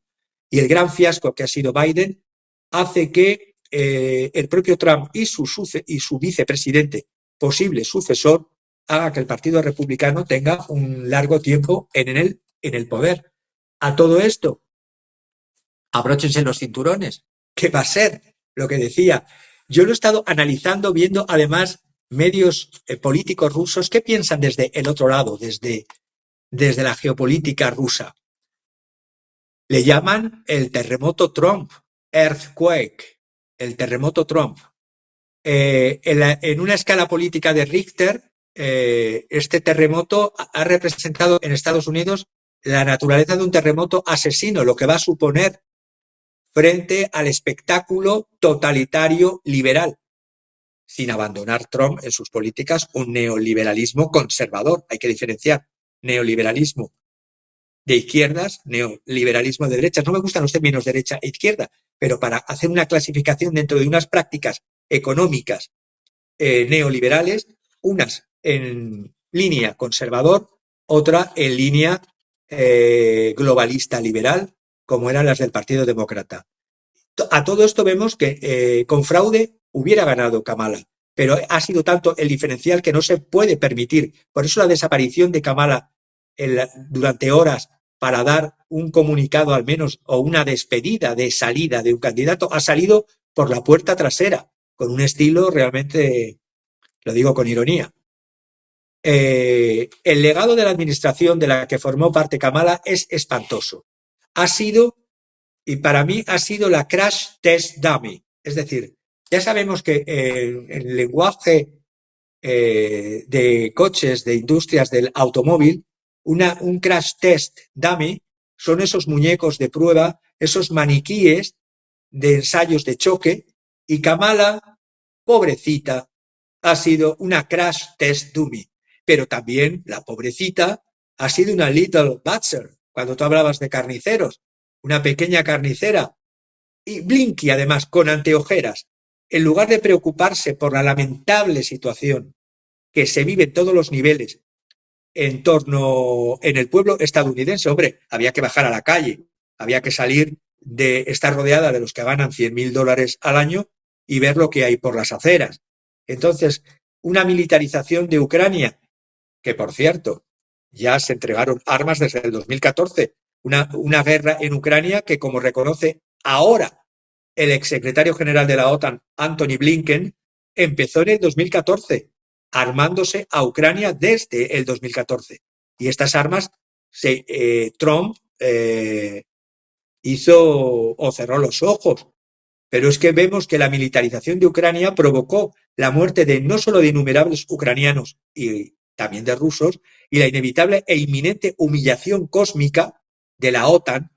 Y el gran fiasco que ha sido Biden hace que el propio Trump y su vicepresidente, posible sucesor, haga que el Partido Republicano tenga un largo tiempo en el poder. A todo esto, abróchense los cinturones. ¿Qué va a ser? Lo que decía. Yo lo he estado analizando, viendo además medios políticos rusos que piensan desde el otro lado, desde la geopolítica rusa. Le llaman el terremoto Trump, earthquake, el terremoto Trump. En una escala política de Richter, este terremoto ha representado en Estados Unidos la naturaleza de un terremoto asesino, lo que va a suponer frente al espectáculo totalitario liberal, sin abandonar Trump en sus políticas un neoliberalismo conservador. Hay que diferenciar neoliberalismo de izquierdas, neoliberalismo de derechas. No me gustan los términos derecha e izquierda, pero para hacer una clasificación dentro de unas prácticas económicas neoliberales, unas en línea conservador, otra en línea globalista liberal, como eran las del Partido Demócrata. A todo esto vemos que con fraude hubiera ganado Kamala, pero ha sido tanto el diferencial que no se puede permitir. Por eso la desaparición de Kamala durante horas para dar un comunicado al menos o una despedida de salida de un candidato ha salido por la puerta trasera, con un estilo realmente, lo digo con ironía. El legado de la administración de la que formó parte Kamala es espantoso. Ha sido, y para mí ha sido la crash test dummy. Es decir, ya sabemos que en el lenguaje de coches, de industrias del automóvil, un crash test dummy son esos muñecos de prueba, esos maniquíes de ensayos de choque, y Kamala, pobrecita, ha sido una crash test dummy. Pero también la pobrecita ha sido una little butcher. Cuando tú hablabas de carniceros, una pequeña carnicera, y Blinky además con anteojeras, en lugar de preocuparse por la lamentable situación que se vive en todos los niveles en el pueblo estadounidense, hombre, había que bajar a la calle, había que salir de estar rodeada de los que ganan $100.000 al año y ver lo que hay por las aceras. Entonces, una militarización de Ucrania, que por cierto, ya se entregaron armas desde el 2014, una guerra en Ucrania que, como reconoce ahora el exsecretario general de la OTAN, Antony Blinken, empezó en el 2014, armándose a Ucrania desde el 2014. Y estas armas, Trump hizo o cerró los ojos. Pero es que vemos que la militarización de Ucrania provocó la muerte de no solo de innumerables ucranianos y también de rusos, y la inevitable e inminente humillación cósmica de la OTAN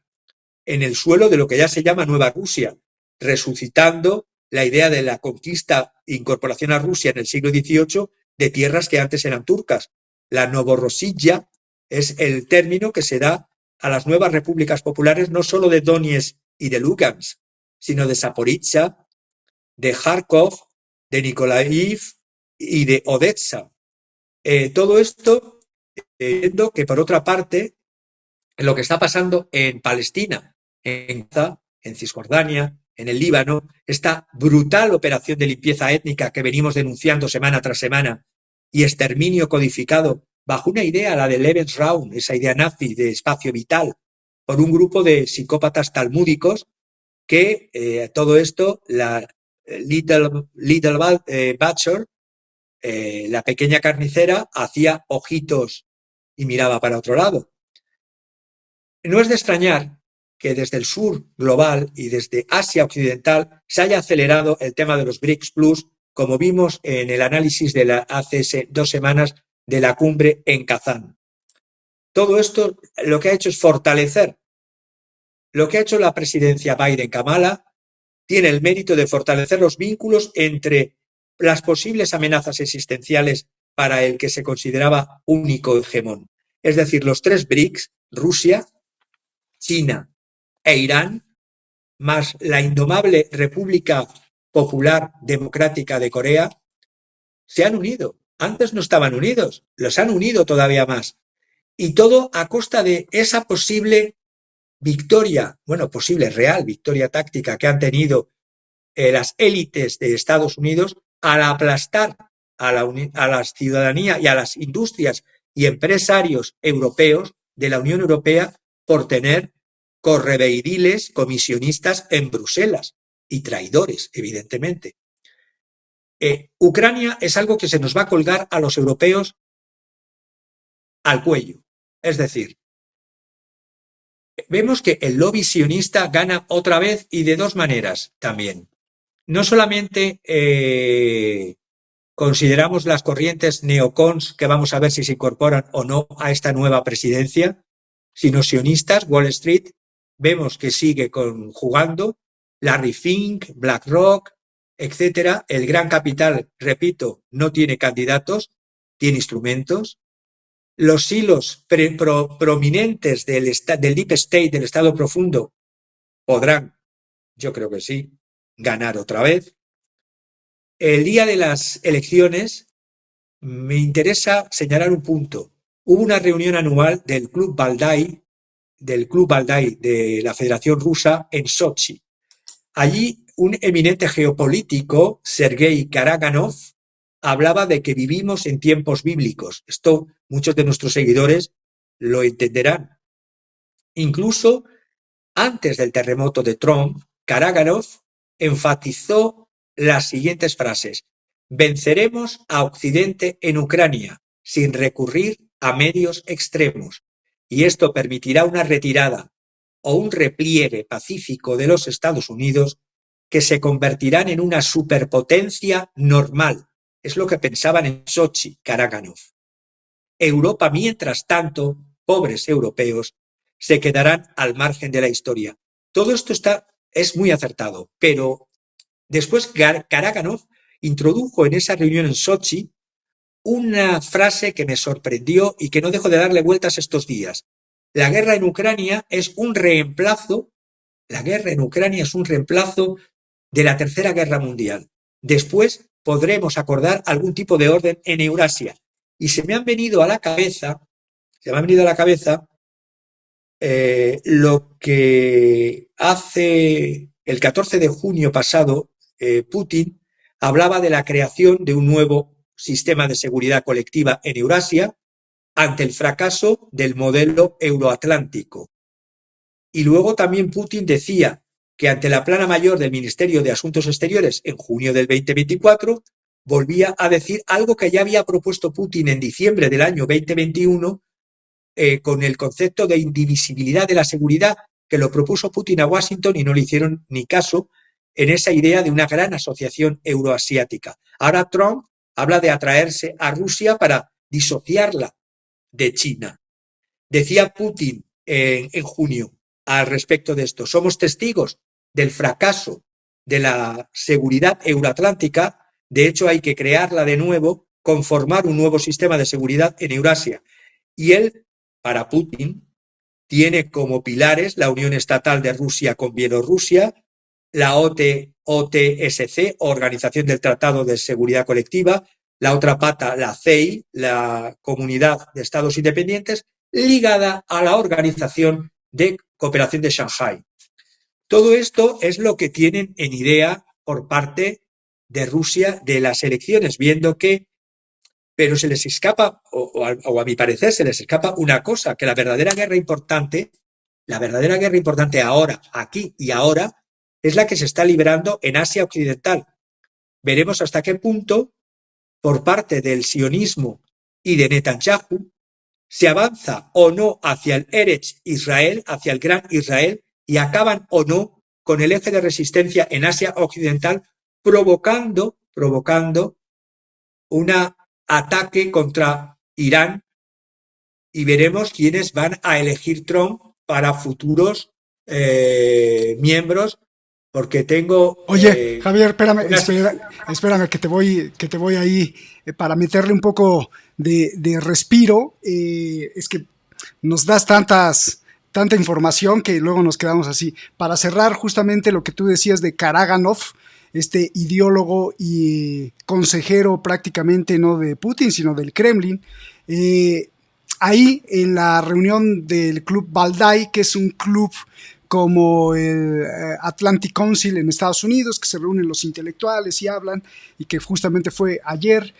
en el suelo de lo que ya se llama Nueva Rusia, resucitando la idea de la conquista e incorporación a Rusia en el siglo XVIII de tierras que antes eran turcas. La Novorossiya es el término que se da a las nuevas repúblicas populares, no solo de Donetsk y de Lugansk, sino de Zaporizhia, de Kharkov, de Nikolaev y de Odessa. Todo esto, viendo que por otra parte, lo que está pasando en Palestina, en Gaza, en Cisjordania, en el Líbano, esta brutal operación de limpieza étnica que venimos denunciando semana tras semana y exterminio codificado bajo una idea, la del Lebensraum, esa idea nazi de espacio vital, por un grupo de psicópatas talmúdicos que todo esto, la Little Butcher, la pequeña carnicera, hacía ojitos y miraba para otro lado. No es de extrañar que desde el sur global y desde Asia occidental se haya acelerado el tema de los BRICS Plus, como vimos en el análisis de hace 2 semanas de la cumbre en Kazán. Todo esto lo que ha hecho es fortalecer. Lo que ha hecho la presidencia Biden-Kamala tiene el mérito de fortalecer los vínculos entre las posibles amenazas existenciales para el que se consideraba único hegemón. Es decir, los 3 BRICS, Rusia, China e Irán, más la indomable República Popular Democrática de Corea, se han unido. Antes no estaban unidos, los han unido todavía más. Y todo a costa de esa posible victoria, posible real victoria táctica que han tenido las élites de Estados Unidos al aplastar a la ciudadanía y a las industrias y empresarios europeos de la Unión Europea por tener correveidiles comisionistas en Bruselas y traidores, evidentemente. Ucrania es algo que se nos va a colgar a los europeos al cuello. Es decir, vemos que el lobby sionista gana otra vez y de 2 maneras también. No solamente consideramos las corrientes neocons que vamos a ver si se incorporan o no a esta nueva presidencia, sino sionistas, Wall Street, vemos que sigue jugando, Larry Fink, BlackRock, etcétera. El gran capital, repito, no tiene candidatos, tiene instrumentos. Los hilos prominentes del Deep State, del Estado profundo, podrán, yo creo que sí, ganar otra vez. El día de las elecciones me interesa señalar un punto. Hubo una reunión anual del Club Valdai de la Federación Rusa en Sochi. Allí un eminente geopolítico, Sergei Karaganov, hablaba de que vivimos en tiempos bíblicos. Esto muchos de nuestros seguidores lo entenderán. Incluso antes del terremoto de Trump, Karaganov enfatizó las siguientes frases: venceremos a Occidente en Ucrania sin recurrir a medios extremos, y esto permitirá una retirada o un repliegue pacífico de los Estados Unidos que se convertirán en una superpotencia normal. Es lo que pensaban en Sochi, Karaganov. Europa, mientras tanto, pobres europeos, se quedarán al margen de la historia. Todo esto es muy acertado, pero después Karaganov introdujo en esa reunión en Sochi una frase que me sorprendió y que no dejo de darle vueltas estos días. La guerra en Ucrania es un reemplazo de la Tercera Guerra Mundial. Después podremos acordar algún tipo de orden en Eurasia. Y se me han venido a la cabeza lo que hace el 14 de junio pasado Putin hablaba de la creación de un nuevo sistema de seguridad colectiva en Eurasia ante el fracaso del modelo euroatlántico. Y luego también Putin decía que ante la plana mayor del Ministerio de Asuntos Exteriores en junio del 2024 volvía a decir algo que ya había propuesto Putin en diciembre del año 2021 con el concepto de indivisibilidad de la seguridad, que lo propuso Putin a Washington y no le hicieron ni caso en esa idea de una gran asociación euroasiática. Ahora Trump habla de atraerse a Rusia para disociarla de China. Decía Putin en junio al respecto de esto: somos testigos del fracaso de la seguridad euroatlántica, de hecho hay que crearla de nuevo, conformar un nuevo sistema de seguridad en Eurasia. Y él, para Putin, tiene como pilares la unión estatal de Rusia con Bielorrusia, la OTSC, Organización del Tratado de Seguridad Colectiva, la otra pata, la CEI, la Comunidad de Estados Independientes, ligada a la Organización de Cooperación de Shanghái. Todo esto es lo que tienen en idea por parte de Rusia de las elecciones, viendo que, pero se les escapa, o a mi parecer se les escapa una cosa, que la verdadera guerra importante ahora, aquí y ahora, es la que se está librando en Asia Occidental. Veremos hasta qué punto, por parte del sionismo y de Netanyahu, se avanza o no hacia el Eretz Israel, hacia el Gran Israel, y acaban o no con el eje de resistencia en Asia Occidental, provocando un ataque contra Irán, y veremos quiénes van a elegir Trump para futuros miembros, porque tengo... Oye, Javier, espérame que te voy ahí para meterle un poco de respiro. Es que nos das tanta información que luego nos quedamos así. Para cerrar justamente lo que tú decías de Karaganov, este ideólogo y consejero prácticamente no de Putin, sino del Kremlin, ahí en la reunión del Club Valdai, que es un club como el Atlantic Council en Estados Unidos, que se reúnen los intelectuales y hablan, y que justamente fue ayer,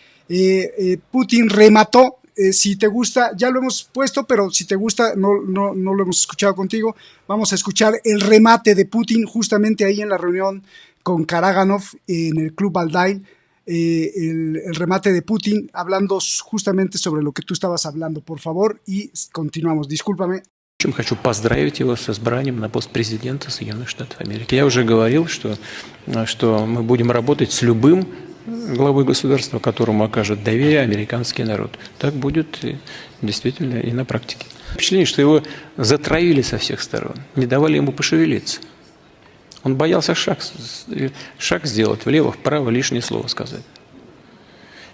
Putin remató. Si te gusta, ya lo hemos puesto, pero si te gusta, no lo hemos escuchado contigo, vamos a escuchar el remate de Putin justamente ahí en la reunión con Karaganov en el Club Valdai, el remate de Putin hablando justamente sobre lo que tú estabas hablando, por favor, y continuamos. Discúlpame. Хочу поздравить его с избранием на пост президента Соединенных Штатов Америки. Я уже говорил, что мы будем работать с любым главой государства, которому окажет доверие американский народ. Так будет действительно и на практике. Впечатление, что его затравили со всех сторон, не давали ему пошевелиться. Он боялся шаг сделать влево, вправо, лишнее слово сказать.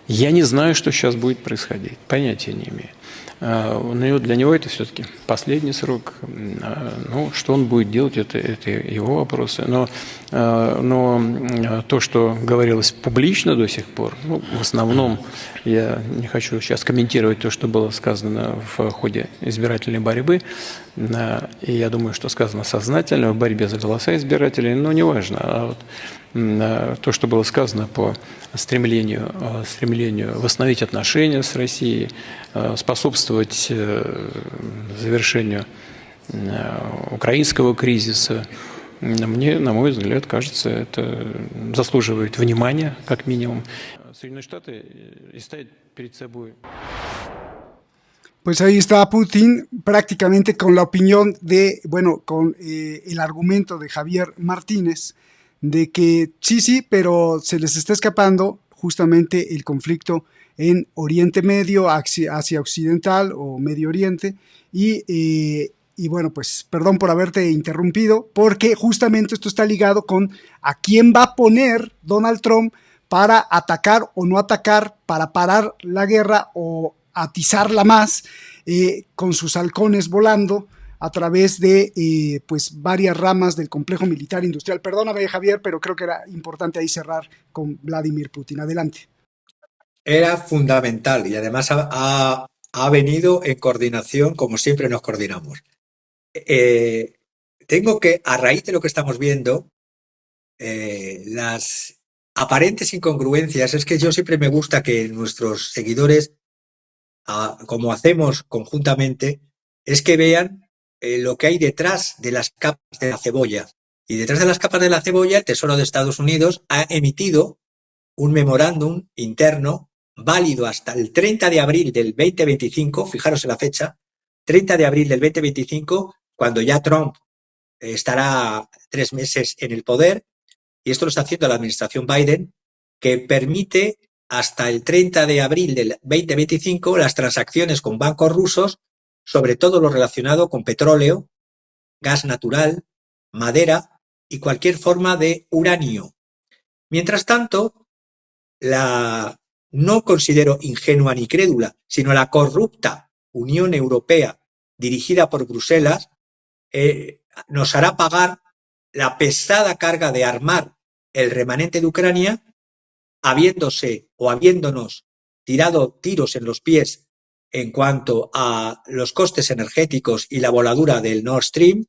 Я не знаю, что сейчас будет происходить, понятия не имею. Но для него это все-таки последний срок. Ну, что он будет делать, это его вопросы. Но то, что говорилось публично до сих пор, ну, в основном я не хочу сейчас комментировать то, что было сказано в ходе избирательной борьбы. И я думаю, что сказано сознательно в борьбе за голоса избирателей, но неважно. А вот то, что было сказано по стремлению восстановить отношения с Россией, способствовать завершению украинского кризиса, мне, на мой взгляд, кажется, это заслуживает внимания, как минимум. Соединенные Штаты ставят перед собой... Pues ahí está Putin prácticamente con la opinión de, bueno, con el argumento de Javier Martínez, de que sí, pero se les está escapando justamente el conflicto en Oriente Medio, Asia Occidental o Medio Oriente, y bueno, pues perdón por haberte interrumpido, porque justamente esto está ligado con a quién va a poner Donald Trump para atacar o no atacar, para parar la guerra o atizarla más, con sus halcones volando a través de pues varias ramas del complejo militar industrial. Perdóname, Javier, pero creo que era importante ahí cerrar con Vladimir Putin. Adelante. Era fundamental y además ha venido en coordinación como siempre nos coordinamos. Tengo que, a raíz de lo que estamos viendo, las aparentes incongruencias, es que yo siempre me gusta que nuestros seguidores, como hacemos conjuntamente, es que vean lo que hay detrás de las capas de la cebolla. Y detrás de las capas de la cebolla, el Tesoro de Estados Unidos ha emitido un memorándum interno válido hasta el 30 de abril del 2025, fijaros en la fecha, 30 de abril del 2025, cuando ya Trump estará 3 meses en el poder, y esto lo está haciendo la administración Biden, que permite hasta el 30 de abril del 2025 las transacciones con bancos rusos, sobre todo lo relacionado con petróleo, gas natural, madera y cualquier forma de uranio. Mientras tanto, la no considero ingenua ni crédula, sino la corrupta Unión Europea dirigida por Bruselas nos hará pagar la pesada carga de armar el remanente de Ucrania, habiéndonos tirado tiros en los pies en cuanto a los costes energéticos y la voladura del Nord Stream,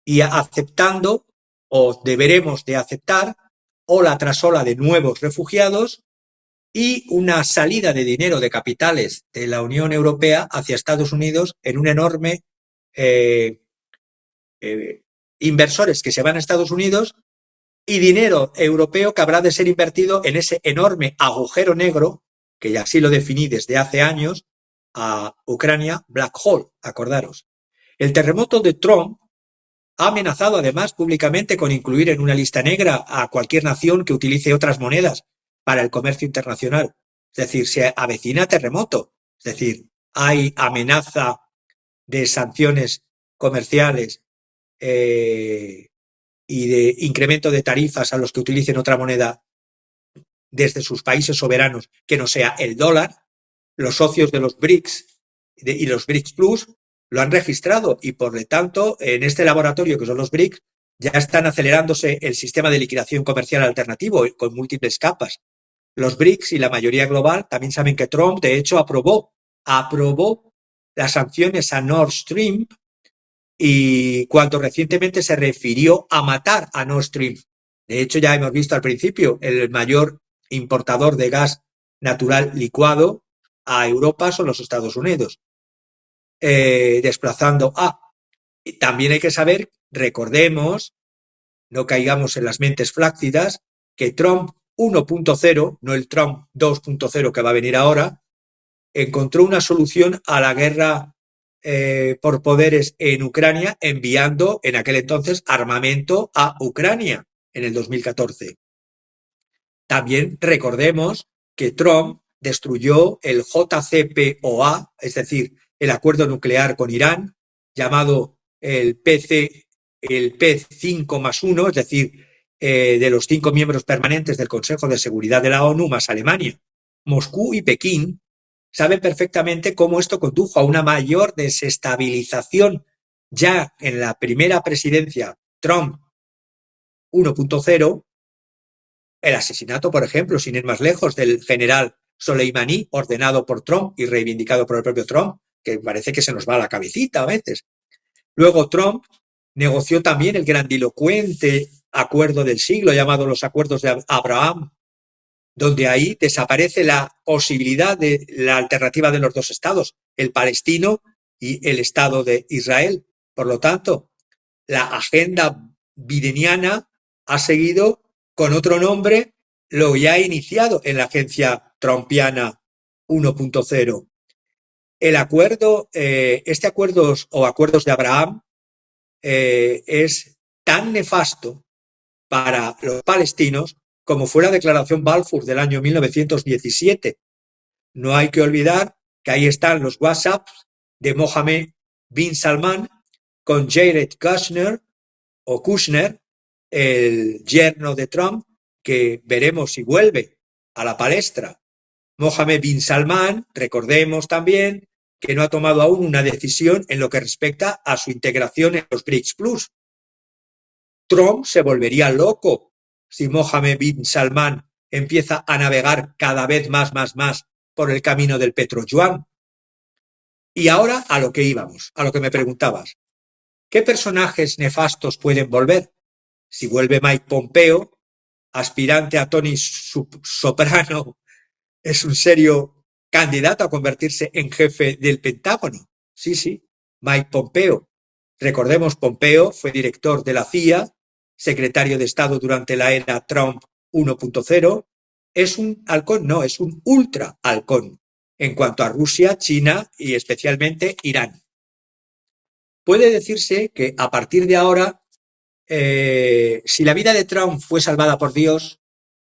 y aceptando, o deberemos de aceptar, ola tras ola de nuevos refugiados y una salida de dinero de capitales de la Unión Europea hacia Estados Unidos en un enorme inversores que se van a Estados Unidos y dinero europeo que habrá de ser invertido en ese enorme agujero negro, que ya así lo definí desde hace años, a Ucrania, Black Hole, acordaros. El terremoto de Trump ha amenazado además públicamente con incluir en una lista negra a cualquier nación que utilice otras monedas para el comercio internacional. Es decir, se avecina terremoto. Es decir, hay amenaza de sanciones comerciales y de incremento de tarifas a los que utilicen otra moneda desde sus países soberanos que no sea el dólar. Los socios de los BRICS y los BRICS Plus lo han registrado y, por lo tanto, en este laboratorio que son los BRICS, ya están acelerándose el sistema de liquidación comercial alternativo con múltiples capas. Los BRICS y la mayoría global también saben que Trump, de hecho, aprobó las sanciones a Nord Stream, y cuando recientemente se refirió a matar a Nord Stream. De hecho, ya hemos visto al principio, el mayor importador de gas natural licuado a Europa son los Estados Unidos, desplazando a. Y también hay que saber, recordemos, no caigamos en las mentes flácidas, que Trump 1.0, no el Trump 2.0 que va a venir ahora, encontró una solución a la guerra por poderes en Ucrania, enviando en aquel entonces armamento a Ucrania en el 2014. También recordemos que Trump destruyó el JCPOA, es decir, el acuerdo nuclear con Irán, llamado el P5+1, es decir, de los 5 miembros permanentes del Consejo de Seguridad de la ONU más Alemania. Moscú y Pekín saben perfectamente cómo esto condujo a una mayor desestabilización ya en la primera presidencia Trump 1.0, el asesinato, por ejemplo, sin ir más lejos, del general Soleimani, ordenado por Trump y reivindicado por el propio Trump, que parece que se nos va a la cabecita a veces. Luego Trump negoció también el grandilocuente acuerdo del siglo llamado los Acuerdos de Abraham, donde ahí desaparece la posibilidad de la alternativa de los dos estados, el palestino y el Estado de Israel. Por lo tanto, la agenda bideniana ha seguido con otro nombre lo ya iniciado en la agencia trumpiana 1.0. El acuerdo, acuerdos de Abraham es tan nefasto para los palestinos como fue la declaración Balfour del año 1917. No hay que olvidar que ahí están los WhatsApps de Mohammed bin Salman con Jared Kushner, el yerno de Trump, que veremos si vuelve a la palestra. Mohammed bin Salman, recordemos también que no ha tomado aún una decisión en lo que respecta a su integración en los BRICS Plus. Trump se volvería loco si Mohammed bin Salman empieza a navegar cada vez más por el camino del petroyuan. Y ahora a lo que íbamos, a lo que me preguntabas. ¿Qué personajes nefastos pueden volver? Si vuelve Mike Pompeo, aspirante a Tony Soprano, es un serio candidato a convertirse en jefe del Pentágono. Sí, Mike Pompeo. Recordemos, Pompeo fue director de la CIA, secretario de Estado durante la era Trump 1.0. ¿Es un halcón? No, es un ultra halcón en cuanto a Rusia, China y especialmente Irán. Puede decirse que a partir de ahora, si la vida de Trump fue salvada por Dios,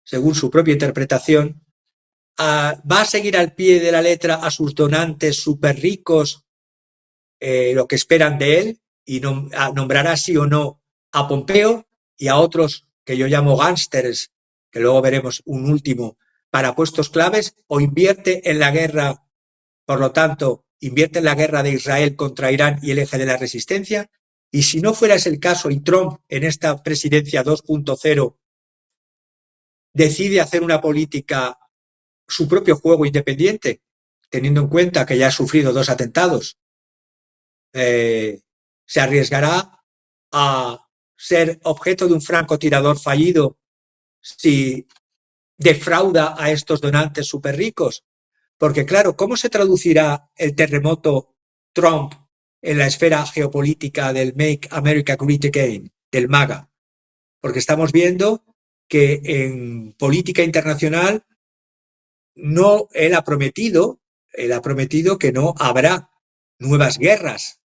según su propia interpretación, ¿Va a seguir al pie de la letra a sus donantes súper ricos lo que esperan de él y nombrará sí o no a Pompeo y a otros que yo llamo gángsters, que luego veremos un último, para puestos claves, o invierte en la guerra, por lo tanto, invierte en la guerra de Israel contra Irán y el eje de la resistencia? Y si no fuera ese el caso y Trump en esta presidencia 2.0 decide hacer una política, su propio juego independiente, teniendo en cuenta que ya ha sufrido 2 atentados, se arriesgará a ser objeto de un francotirador fallido si defrauda a estos donantes súper ricos. Porque claro, ¿cómo se traducirá el terremoto Trump en la esfera geopolítica del Make America Great Again, del MAGA? Porque estamos viendo que en política internacional él ha prometido que no habrá nuevas guerras.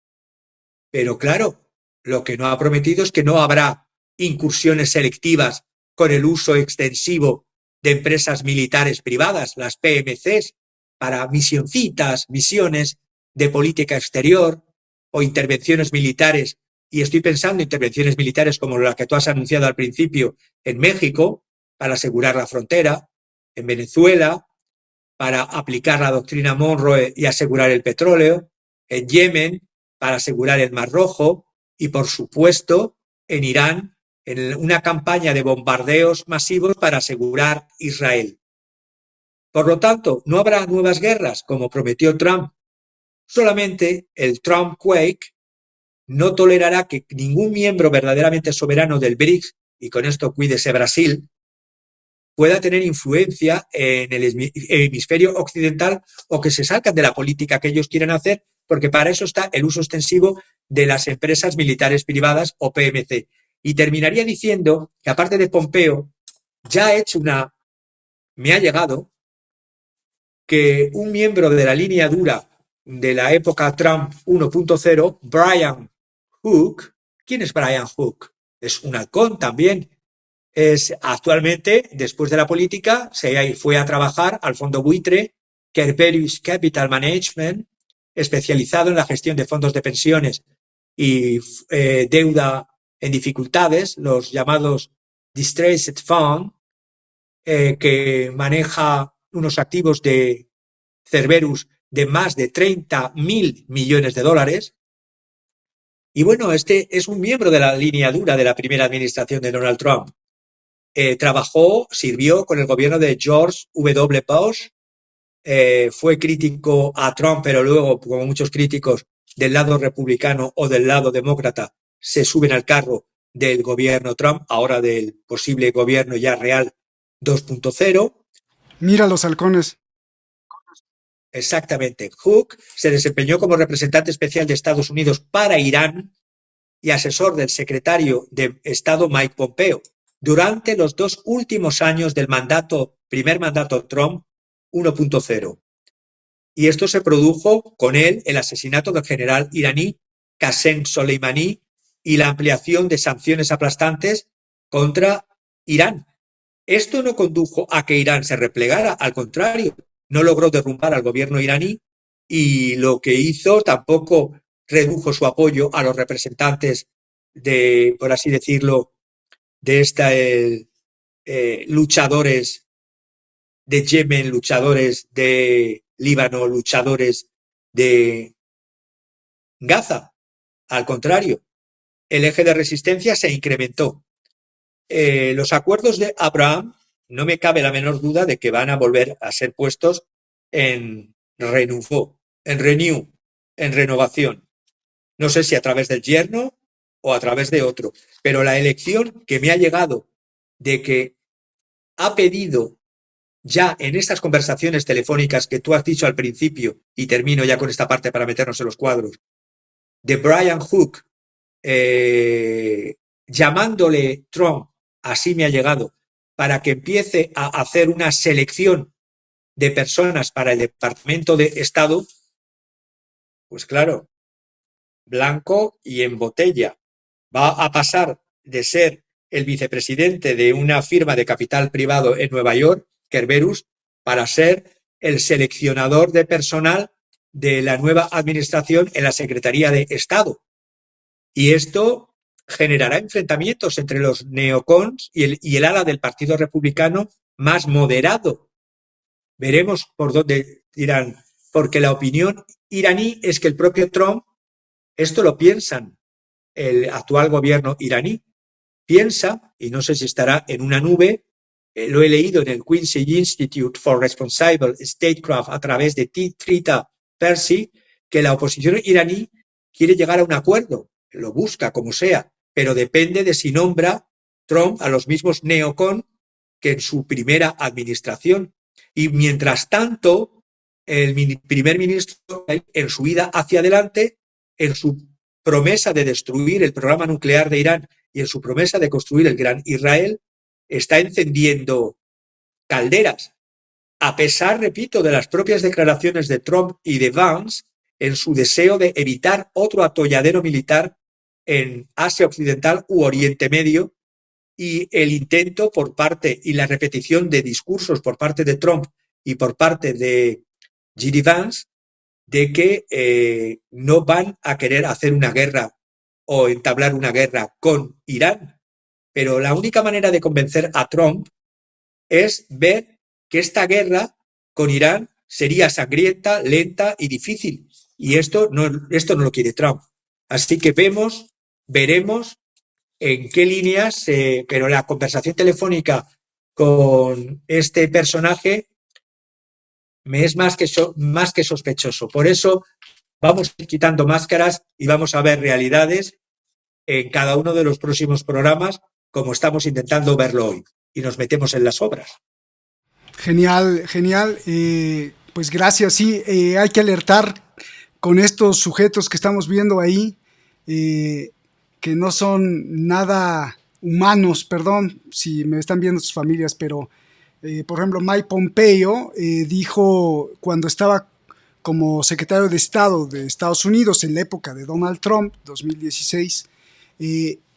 Pero claro, lo que no ha prometido es que no habrá incursiones selectivas con el uso extensivo de empresas militares privadas, las PMCs, para misiones de política exterior o intervenciones militares. Y estoy pensando en intervenciones militares como la que tú has anunciado al principio en México, para asegurar la frontera, en Venezuela, para aplicar la doctrina Monroe y asegurar el petróleo, en Yemen, para asegurar el Mar Rojo, y por supuesto en Irán, en una campaña de bombardeos masivos para asegurar Israel. Por lo tanto, no habrá nuevas guerras, como prometió Trump. Solamente el Trump Quake no tolerará que ningún miembro verdaderamente soberano del BRICS, y con esto cuídese Brasil, pueda tener influencia en el hemisferio occidental o que se salgan de la política que ellos quieren hacer, porque para eso está el uso extensivo de las empresas militares privadas o PMC. Y terminaría diciendo que, aparte de Pompeo, ya ha hecho me ha llegado que un miembro de la línea dura de la época Trump 1.0, Brian Hook. ¿Quién es Brian Hook? Es un halcón también. Actualmente, después de la política, se fue a trabajar al fondo buitre Kerberos Capital Management, especializado en la gestión de fondos de pensiones y deuda en dificultades, los llamados Distressed Fund, que maneja unos activos de Cerberus de más de 30.000 millones de dólares. Y bueno, este es un miembro de la línea dura de la primera administración de Donald Trump. Sirvió con el gobierno de George W. Bush, fue crítico a Trump, pero luego, como muchos críticos del lado republicano o del lado demócrata, se suben al carro del gobierno Trump, ahora del posible gobierno ya real 2.0. Mira los halcones. Exactamente. Hook se desempeñó como representante especial de Estados Unidos para Irán y asesor del secretario de Estado Mike Pompeo durante los 2 últimos años del primer mandato Trump 1.0. Y esto se produjo con él el asesinato del general iraní Qasem Soleimani y la ampliación de sanciones aplastantes contra Irán. Esto no condujo a que Irán se replegara, al contrario, no logró derrumbar al gobierno iraní y lo que hizo tampoco redujo su apoyo a los representantes de, por así decirlo, de luchadores de Yemen, luchadores de Líbano, luchadores de Gaza. Al contrario, el eje de resistencia se incrementó. Los acuerdos de Abraham, no me cabe la menor duda de que van a volver a ser puestos en renovación. No sé si a través del yerno o a través de otro, pero la elección que me ha llegado de que ha pedido ya en estas conversaciones telefónicas que tú has dicho al principio, y termino ya con esta parte para meternos en los cuadros, de Brian Hook, llamándole Trump, así me ha llegado, para que empiece a hacer una selección de personas para el Departamento de Estado, pues claro, blanco y en botella. Va a pasar de ser el vicepresidente de una firma de capital privado en Nueva York, Kerberos, para ser el seleccionador de personal de la nueva administración en la Secretaría de Estado. Y esto generará enfrentamientos entre los neocons y el ala del Partido Republicano más moderado. Veremos por dónde irán, porque la opinión iraní es que el propio Trump, esto lo piensan el actual gobierno iraní, piensa, y no sé si estará en una nube, lo he leído en el Quincy Institute for Responsible Statecraft a través de Trita Percy, que la oposición iraní quiere llegar a un acuerdo, lo busca como sea, pero depende de si nombra Trump a los mismos neocon que en su primera administración. Y mientras tanto, el primer ministro, en su ida hacia adelante, en su promesa de destruir el programa nuclear de Irán y en su promesa de construir el Gran Israel, está encendiendo calderas, a pesar, repito, de las propias declaraciones de Trump y de Vance en su deseo de evitar otro atolladero militar en Asia Occidental u Oriente Medio, y el intento por parte y la repetición de discursos por parte de Trump y por parte de J.D. Vance de que no van a querer hacer una guerra o entablar una guerra con Irán. Pero la única manera de convencer a Trump es ver que esta guerra con Irán sería sangrienta, lenta y difícil. Y esto no lo quiere Trump. Así que veremos en qué líneas, pero la conversación telefónica con este personaje me es más que sospechoso. Por eso vamos a ir quitando máscaras y vamos a ver realidades en cada uno de los próximos programas, como estamos intentando verlo hoy. Y nos metemos en las obras. Genial, genial. Pues gracias. Sí, hay que alertar con estos sujetos que estamos viendo ahí, que no son nada humanos, perdón si me están viendo sus familias, pero por ejemplo Mike Pompeo dijo cuando estaba como secretario de Estado de Estados Unidos en la época de Donald Trump, 2016,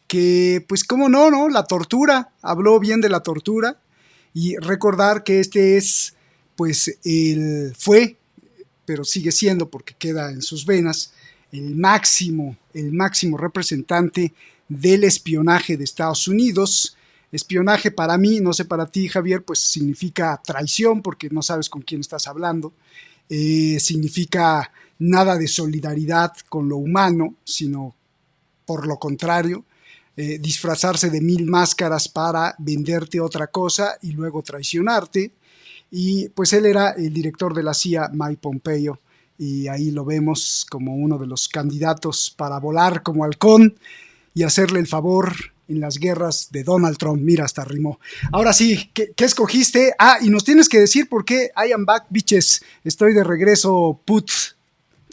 que pues cómo no, la tortura, habló bien de la tortura, y recordar que este es, pues, fue, pero sigue siendo porque queda en sus venas, el máximo representante del espionaje de Estados Unidos. Espionaje para mí, no sé para ti, Javier, pues significa traición porque no sabes con quién estás hablando. Significa nada de solidaridad con lo humano, sino por lo contrario, disfrazarse de 1000 máscaras para venderte otra cosa y luego traicionarte. Y pues él era el director de la CIA, Mike Pompeo, y ahí lo vemos como uno de los candidatos para volar como halcón y hacerle el favor en las guerras de Donald Trump. Mira, hasta rimó. Ahora sí, ¿qué escogiste? Y nos tienes que decir por qué I am back, bitches. Estoy de regreso, putz.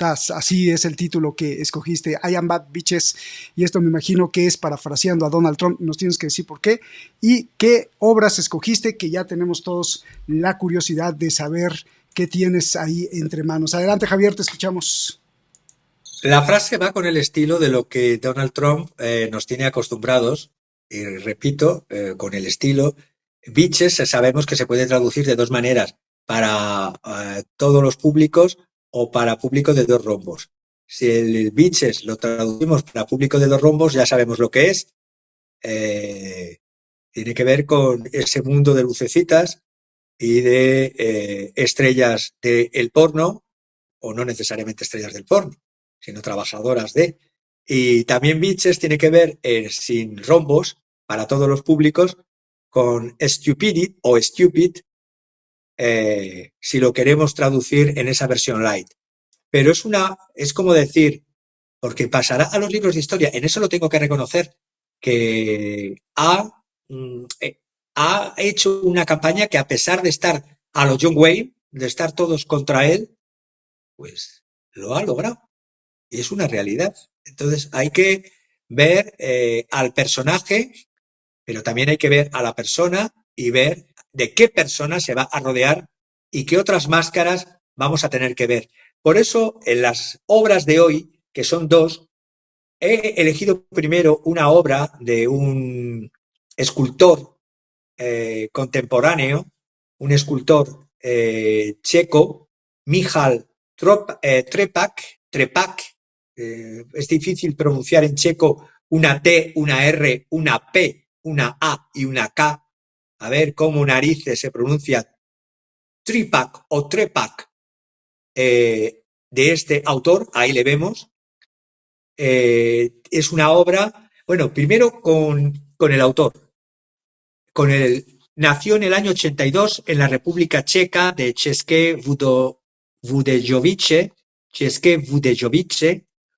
Así es el título que escogiste, I am back, bitches, y esto me imagino que es parafraseando a Donald Trump. Nos tienes que decir por qué y qué obras escogiste, que ya tenemos todos la curiosidad de saber qué tienes ahí entre manos. Adelante, Javier, te escuchamos. La frase va con el estilo de lo que Donald Trump nos tiene acostumbrados, y repito, con el estilo. Bitches sabemos que se puede traducir de dos maneras, para todos los públicos o para público de dos rombos. Si el bitches lo traducimos para público de dos rombos, ya sabemos lo que es. Tiene que ver con ese mundo de lucecitas y de estrellas del porno, o no necesariamente estrellas del porno, sino trabajadoras de. Y también bitches tiene que ver, sin rombos, para todos los públicos, con stupidity o stupid, si lo queremos traducir en esa versión light. Pero es como decir, porque pasará a los libros de historia, en eso lo tengo que reconocer, que ha hecho una campaña que, a pesar de estar a lo John Wayne, de estar todos contra él, pues lo ha logrado. Y es una realidad. Entonces hay que ver al personaje, pero también hay que ver a la persona y ver de qué persona se va a rodear y qué otras máscaras vamos a tener que ver. Por eso, en las obras de hoy, que son dos, he elegido primero una obra de un escultor contemporáneo, un escultor checo, Michal Trepak, es difícil pronunciar en checo una T, una R, una P, una A y una K. A ver cómo narices se pronuncia Tripak o Trepak, de este autor, ahí le vemos. Es una obra, bueno, primero con el autor. Nació en el año 82 en la República Checa de České Budějovice.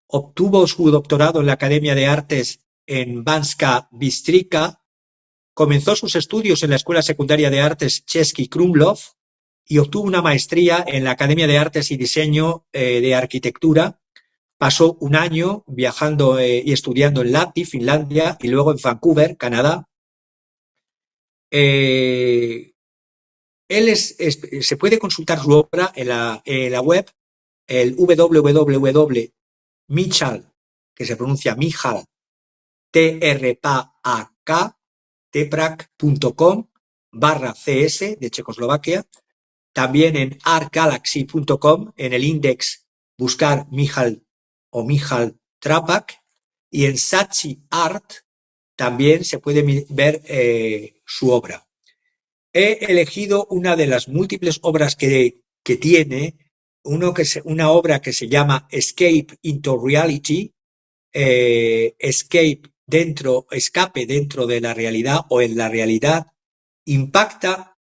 Obtuvo su doctorado en la Academia de Artes en Banská Bystrica. Comenzó sus estudios en la Escuela Secundaria de Artes Český Krumlov y obtuvo una maestría en la Academia de Artes y Diseño de Arquitectura. Pasó un año viajando y estudiando en Lahti, Finlandia, y luego en Vancouver, Canadá. Se puede consultar su obra en la web, el www.michal, que se pronuncia Michal, teprak.com/cs de Checoslovaquia. También en artgalaxy.com, en el index buscar Michal o Michal Trepak, y en Saatchi Art también se puede ver su obra. He elegido una de las múltiples obras que tiene, una obra que se llama Escape into Reality, escape escape dentro de la realidad o en la realidad. Impacta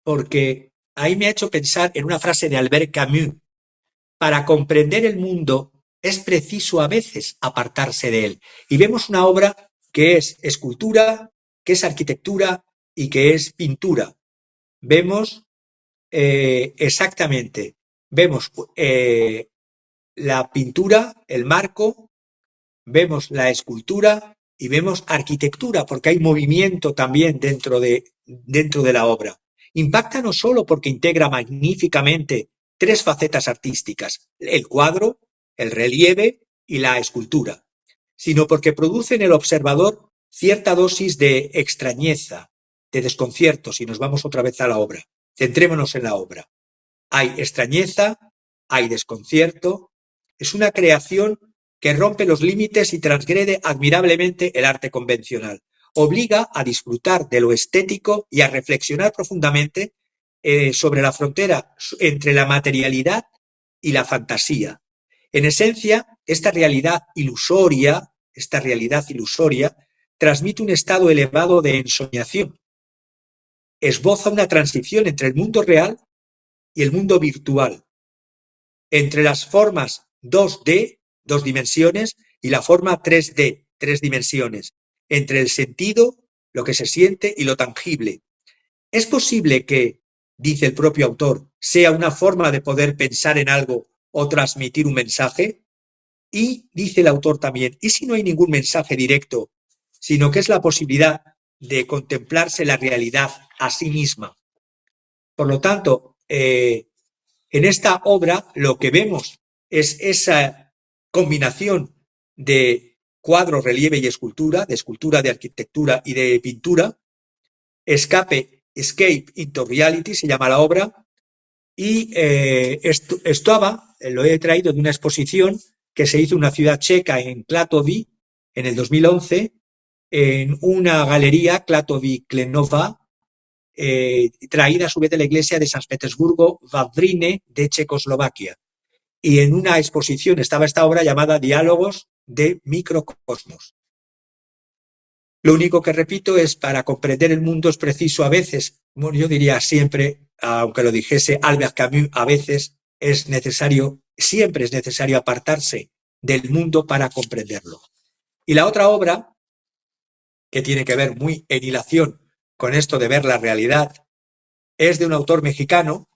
porque ahí me ha hecho pensar en una frase de Albert Camus: para comprender el mundo es preciso a veces apartarse de él. Y vemos una obra que es escultura, que es arquitectura y que es pintura. Vemos exactamente, vemos la pintura, el marco, vemos la escultura y vemos arquitectura, porque hay movimiento también dentro de la obra. Impacta no solo porque integra magníficamente tres facetas artísticas: el cuadro, el relieve y la escultura, sino porque produce en el observador cierta dosis de extrañeza, de desconcierto. Si nos vamos otra vez a la obra, centrémonos en la obra. Hay extrañeza, hay desconcierto. Es una creación que rompe los límites y transgrede admirablemente el arte convencional. Obliga a disfrutar de lo estético y a reflexionar profundamente sobre la frontera entre la materialidad y la fantasía. En esencia, esta realidad ilusoria transmite un estado elevado de ensoñación. Esboza una transición entre el mundo real y el mundo virtual, entre las formas 2D, 2 dimensiones, y la forma 3D, 3 dimensiones, entre el sentido, lo que se siente, y lo tangible. Es posible que, dice el propio autor, sea una forma de poder pensar en algo o transmitir un mensaje. Y dice el autor también, ¿y si no hay ningún mensaje directo, sino que es la posibilidad de contemplarse la realidad a sí misma? Por lo tanto, en esta obra lo que vemos es esa combinación de cuadro, relieve y escultura, de arquitectura y de pintura. Escape into Reality se llama la obra, y estaba, lo he traído de una exposición que se hizo en una ciudad checa, en Klatovy, en el 2011, en una galería, Klatovy Klenova, traída a su vez de la iglesia de San Petersburgo, Vavřine, de Checoslovaquia. Y en una exposición estaba esta obra llamada Diálogos de Microcosmos. Lo único que repito es, para comprender el mundo es preciso a veces, bueno, yo diría siempre, aunque lo dijese Albert Camus, a veces es necesario, siempre es necesario apartarse del mundo para comprenderlo. Y la otra obra, que tiene que ver muy en hilación con esto de ver la realidad, es de un autor mexicano.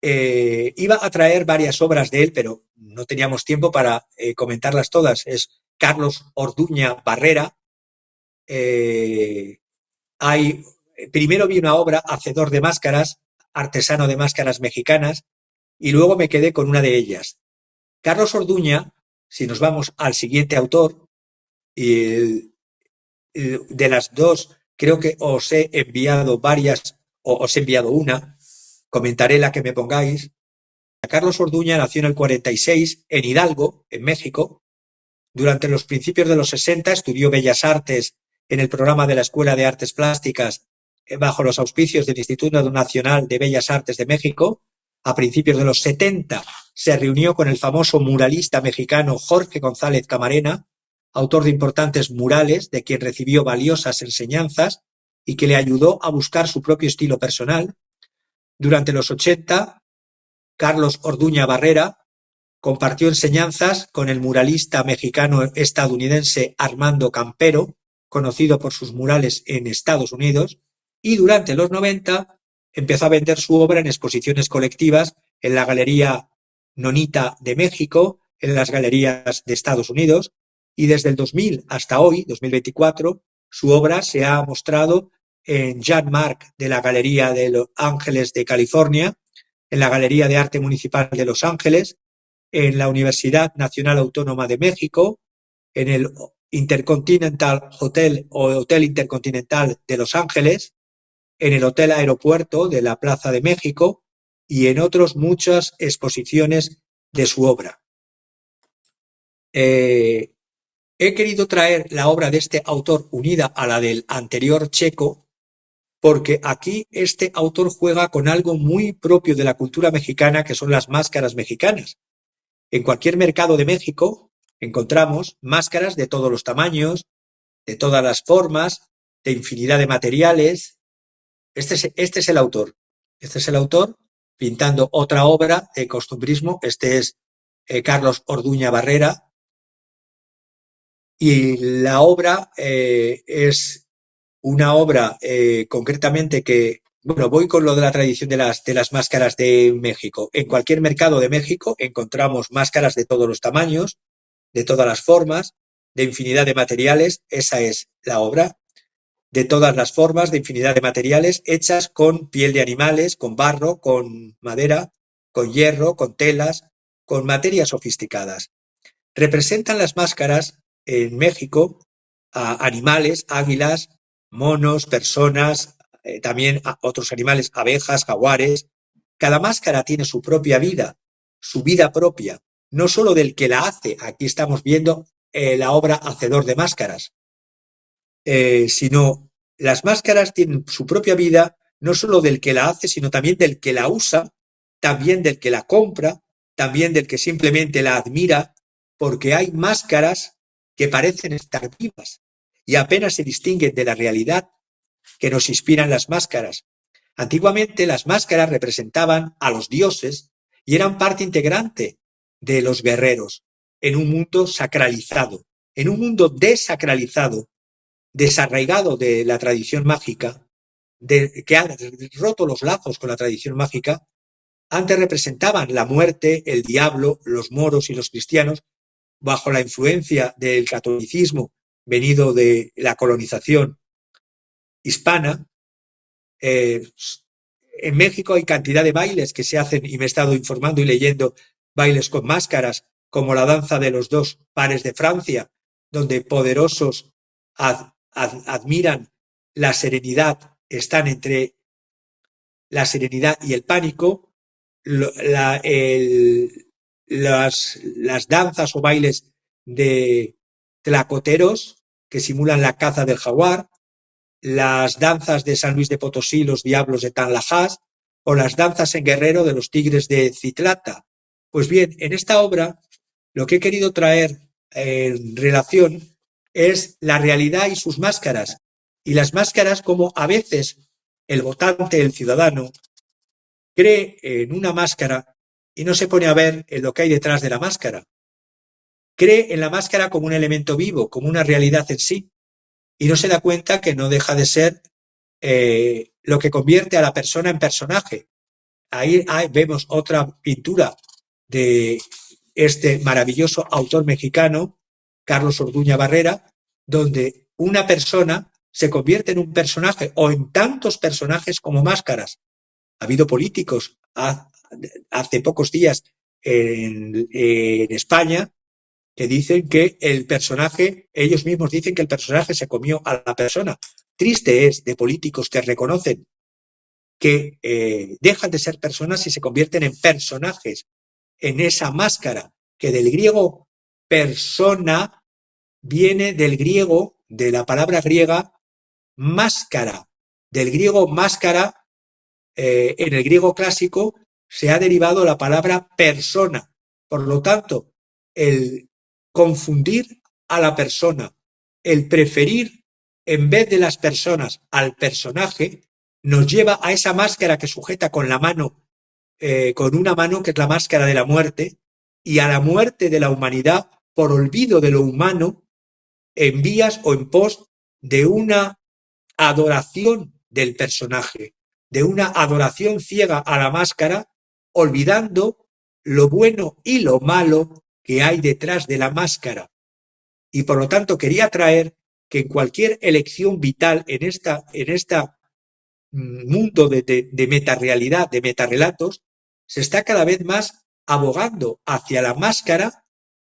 Iba a traer varias obras de él, pero no teníamos tiempo para comentarlas todas. Es Carlos Orduña Barrera. Primero vi una obra, Hacedor de Máscaras, artesano de máscaras mexicanas, y luego me quedé con una de ellas. Carlos Orduña, si nos vamos al siguiente autor, de las dos, creo que os he enviado varias, o os he enviado una. comentaré la que me pongáis. Carlos Orduña nació en el 46 en Hidalgo, en México. Durante los principios de los 60 estudió Bellas Artes en el programa de la Escuela de Artes Plásticas bajo los auspicios del Instituto Nacional de Bellas Artes de México. A principios de los 70 se reunió con el famoso muralista mexicano Jorge González Camarena, autor de importantes murales, de quien recibió valiosas enseñanzas y que le ayudó a buscar su propio estilo personal. Durante los 80, Carlos Orduña Barrera compartió enseñanzas con el muralista mexicano-estadounidense Armando Campero, conocido por sus murales en Estados Unidos, y durante los 90 empezó a vender su obra en exposiciones colectivas en la Galería Nonita de México, en las galerías de Estados Unidos, y desde el 2000 hasta hoy, 2024, su obra se ha mostrado en Jan Mark de la Galería de Los Ángeles de California, en la Galería de Arte Municipal de Los Ángeles, en la Universidad Nacional Autónoma de México, en el Intercontinental Hotel o Hotel Intercontinental de Los Ángeles, en el Hotel Aeropuerto de la Plaza de México y en otras muchas exposiciones de su obra. He querido traer la obra de este autor unida a la del anterior checo porque aquí este autor juega con algo muy propio de la cultura mexicana, que son las máscaras mexicanas. En cualquier mercado de México encontramos máscaras de todos los tamaños, de todas las formas, de infinidad de materiales. Este es el autor. Este es el autor pintando otra obra de costumbrismo. Este es Carlos Orduña Barrera. Y la obra es una obra concretamente que, bueno, voy con lo de la tradición de las máscaras de México. En cualquier mercado de México encontramos máscaras de todos los tamaños, de todas las formas, de infinidad de materiales. Esa es la obra. De todas las formas, de infinidad de materiales, hechas con piel de animales, con barro, con madera, con hierro, con telas, con materias sofisticadas. Representan las máscaras en México a animales, águilas, monos, personas, también a otros animales, abejas, jaguares. Cada máscara tiene su propia vida, su vida propia, no solo del que la hace. Aquí estamos viendo la obra Hacedor de Máscaras, sino las máscaras tienen su propia vida, no solo del que la hace, sino también del que la usa, también del que la compra, también del que simplemente la admira, porque hay máscaras que parecen estar vivas y apenas se distinguen de la realidad que nos inspiran las máscaras. Antiguamente las máscaras representaban a los dioses y eran parte integrante de los guerreros en un mundo sacralizado, en un mundo desacralizado, desarraigado de la tradición mágica, que ha roto los lazos con la tradición mágica. Antes representaban la muerte, el diablo, los moros y los cristianos, bajo la influencia del catolicismo venido de la colonización hispana. En México hay cantidad de bailes que se hacen, y me he estado informando y leyendo, bailes con máscaras, como la danza de los dos pares de Francia, donde poderosos admiran la serenidad, están entre la serenidad y el pánico. Las danzas o bailes de tlacoteros que simulan la caza del jaguar, las danzas de San Luis de Potosí, los diablos de Tanlajas, o las danzas en Guerrero de los tigres de Citlata. Pues bien, en esta obra lo que he querido traer en relación es la realidad y sus máscaras, y las máscaras como a veces el votante, el ciudadano, cree en una máscara y no se pone a ver en lo que hay detrás de la máscara. Cree en la máscara como un elemento vivo, como una realidad en sí, y no se da cuenta que no deja de ser lo que convierte a la persona en personaje. Ahí vemos otra pintura de este maravilloso autor mexicano, Carlos Orduña Barrera, donde una persona se convierte en un personaje o en tantos personajes como máscaras. Ha habido políticos hace pocos días en España que dicen que el personaje, ellos mismos dicen que el personaje se comió a la persona. Triste es de políticos que reconocen que dejan de ser personas y se convierten en personajes, en esa máscara, que del griego persona viene del griego, de la palabra griega máscara. Del griego máscara, en el griego clásico, se ha derivado la palabra persona. Por lo tanto, el confundir a la persona, el preferir en vez de las personas al personaje, nos lleva a esa máscara que sujeta con la mano, con una mano que es la máscara de la muerte, y a la muerte de la humanidad por olvido de lo humano, en vías o en pos de una adoración del personaje, de una adoración ciega a la máscara, olvidando lo bueno y lo malo que hay detrás de la máscara. Y por lo tanto quería traer que en cualquier elección vital en esta mundo de metarrealidad, de metarrelatos, se está cada vez más abogando hacia la máscara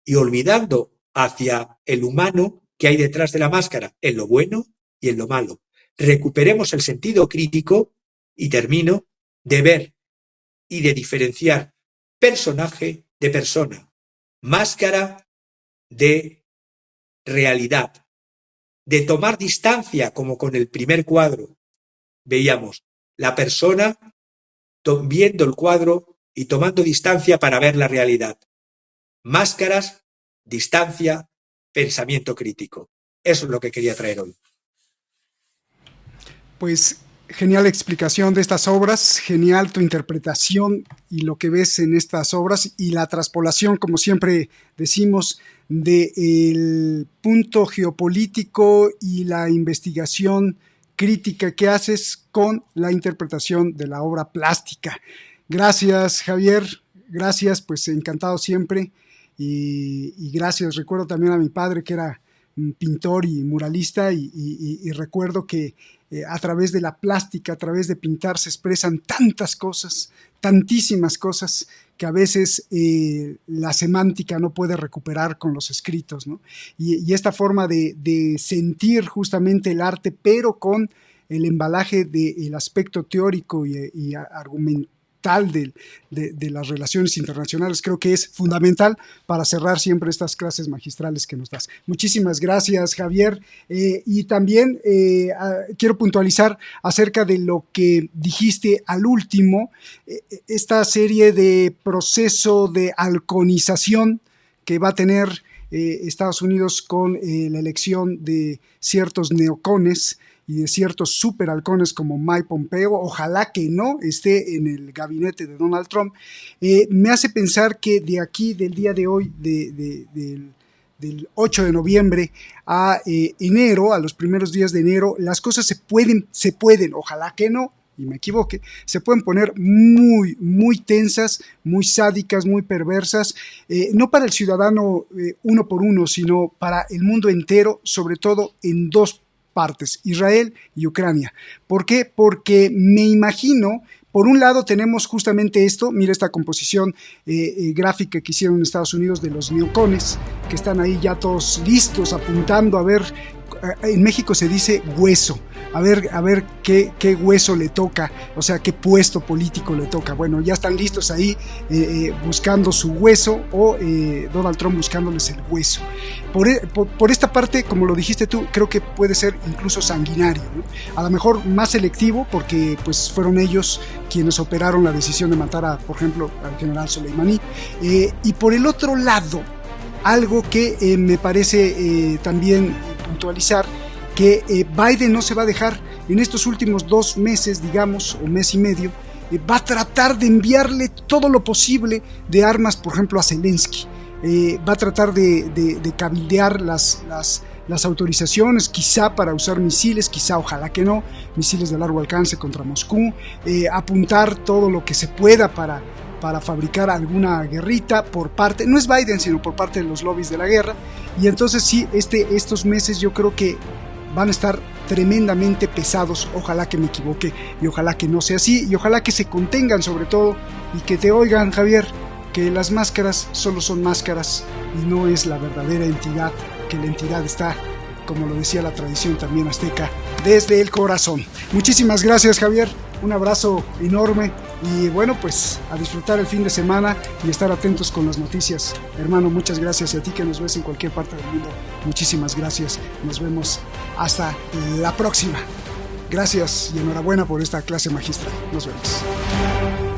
y olvidando hacia el humano que hay detrás de la máscara, en lo bueno y en lo malo. Recuperemos el sentido crítico, y termino, de ver y de diferenciar personaje de persona, máscara de realidad, de tomar distancia, como con el primer cuadro. Veíamos la persona viendo el cuadro y tomando distancia para ver la realidad. Máscaras, distancia, pensamiento crítico. Eso es lo que quería traer hoy. Pues genial explicación de estas obras, genial tu interpretación y lo que ves en estas obras y la traspolación, como siempre decimos, del punto geopolítico y la investigación crítica que haces con la interpretación de la obra plástica. Gracias, Javier, gracias, pues encantado siempre y gracias. Recuerdo también a mi padre, que era pintor y muralista, y recuerdo que a través de la plástica, a través de pintar, se expresan tantas cosas, tantísimas cosas, que a veces la semántica no puede recuperar con los escritos, ¿no? Y esta forma de sentir justamente el arte, pero con el embalaje del aspecto teórico y argumental de las relaciones internacionales, creo que es fundamental para cerrar siempre estas clases magistrales que nos das. Muchísimas gracias, Javier. Y también quiero puntualizar acerca de lo que dijiste al último, esta serie de proceso de halconización que va a tener Estados Unidos con la elección de ciertos neocones y de ciertos superhalcones como Mike Pompeo. Ojalá que no esté en el gabinete de Donald Trump. Me hace pensar que de aquí, del día de hoy, del 8 de noviembre a enero, a los primeros días de enero, las cosas se pueden, ojalá que no, y me equivoque, se pueden poner muy, muy tensas, muy sádicas, muy perversas, no para el ciudadano uno por uno, sino para el mundo entero, sobre todo en dos partes, Israel y Ucrania. ¿Por qué? Porque me imagino, por un lado tenemos justamente esto, mira esta composición gráfica que hicieron en Estados Unidos de los neocones, que están ahí ya todos listos, apuntando a ver, en México se dice hueso, a ver qué hueso le toca, o sea, qué puesto político le toca. Bueno, ya están listos ahí buscando su hueso, o Donald Trump buscándoles el hueso. Por esta parte, como lo dijiste tú, creo que puede ser incluso sanguinario, ¿no? A lo mejor más selectivo, porque pues fueron ellos quienes operaron la decisión de matar por ejemplo, al general Soleimani. Y por el otro lado, algo que me parece también puntualizar, que Biden no se va a dejar en estos últimos 2 meses, digamos, o mes y medio, va a tratar de enviarle todo lo posible de armas, por ejemplo, a Zelensky. Va a tratar de cabildear las autorizaciones, quizá para usar misiles, quizá, ojalá que no, misiles de largo alcance contra Moscú, apuntar todo lo que se pueda para fabricar alguna guerrita por parte, no es Biden, sino por parte de los lobbies de la guerra. Y entonces sí, estos meses yo creo que van a estar tremendamente pesados. Ojalá que me equivoque y ojalá que no sea así, y ojalá que se contengan sobre todo, y que te oigan, Javier, que las máscaras solo son máscaras y no es la verdadera entidad, que la entidad está, como lo decía la tradición también azteca, desde el corazón. Muchísimas gracias, Javier. un abrazo enorme y bueno, pues a disfrutar el fin de semana y estar atentos con las noticias. Hermano, muchas gracias, y a ti que nos ves en cualquier parte del mundo, muchísimas gracias. Nos vemos hasta la próxima. Gracias y enhorabuena por esta clase magistral. Nos vemos.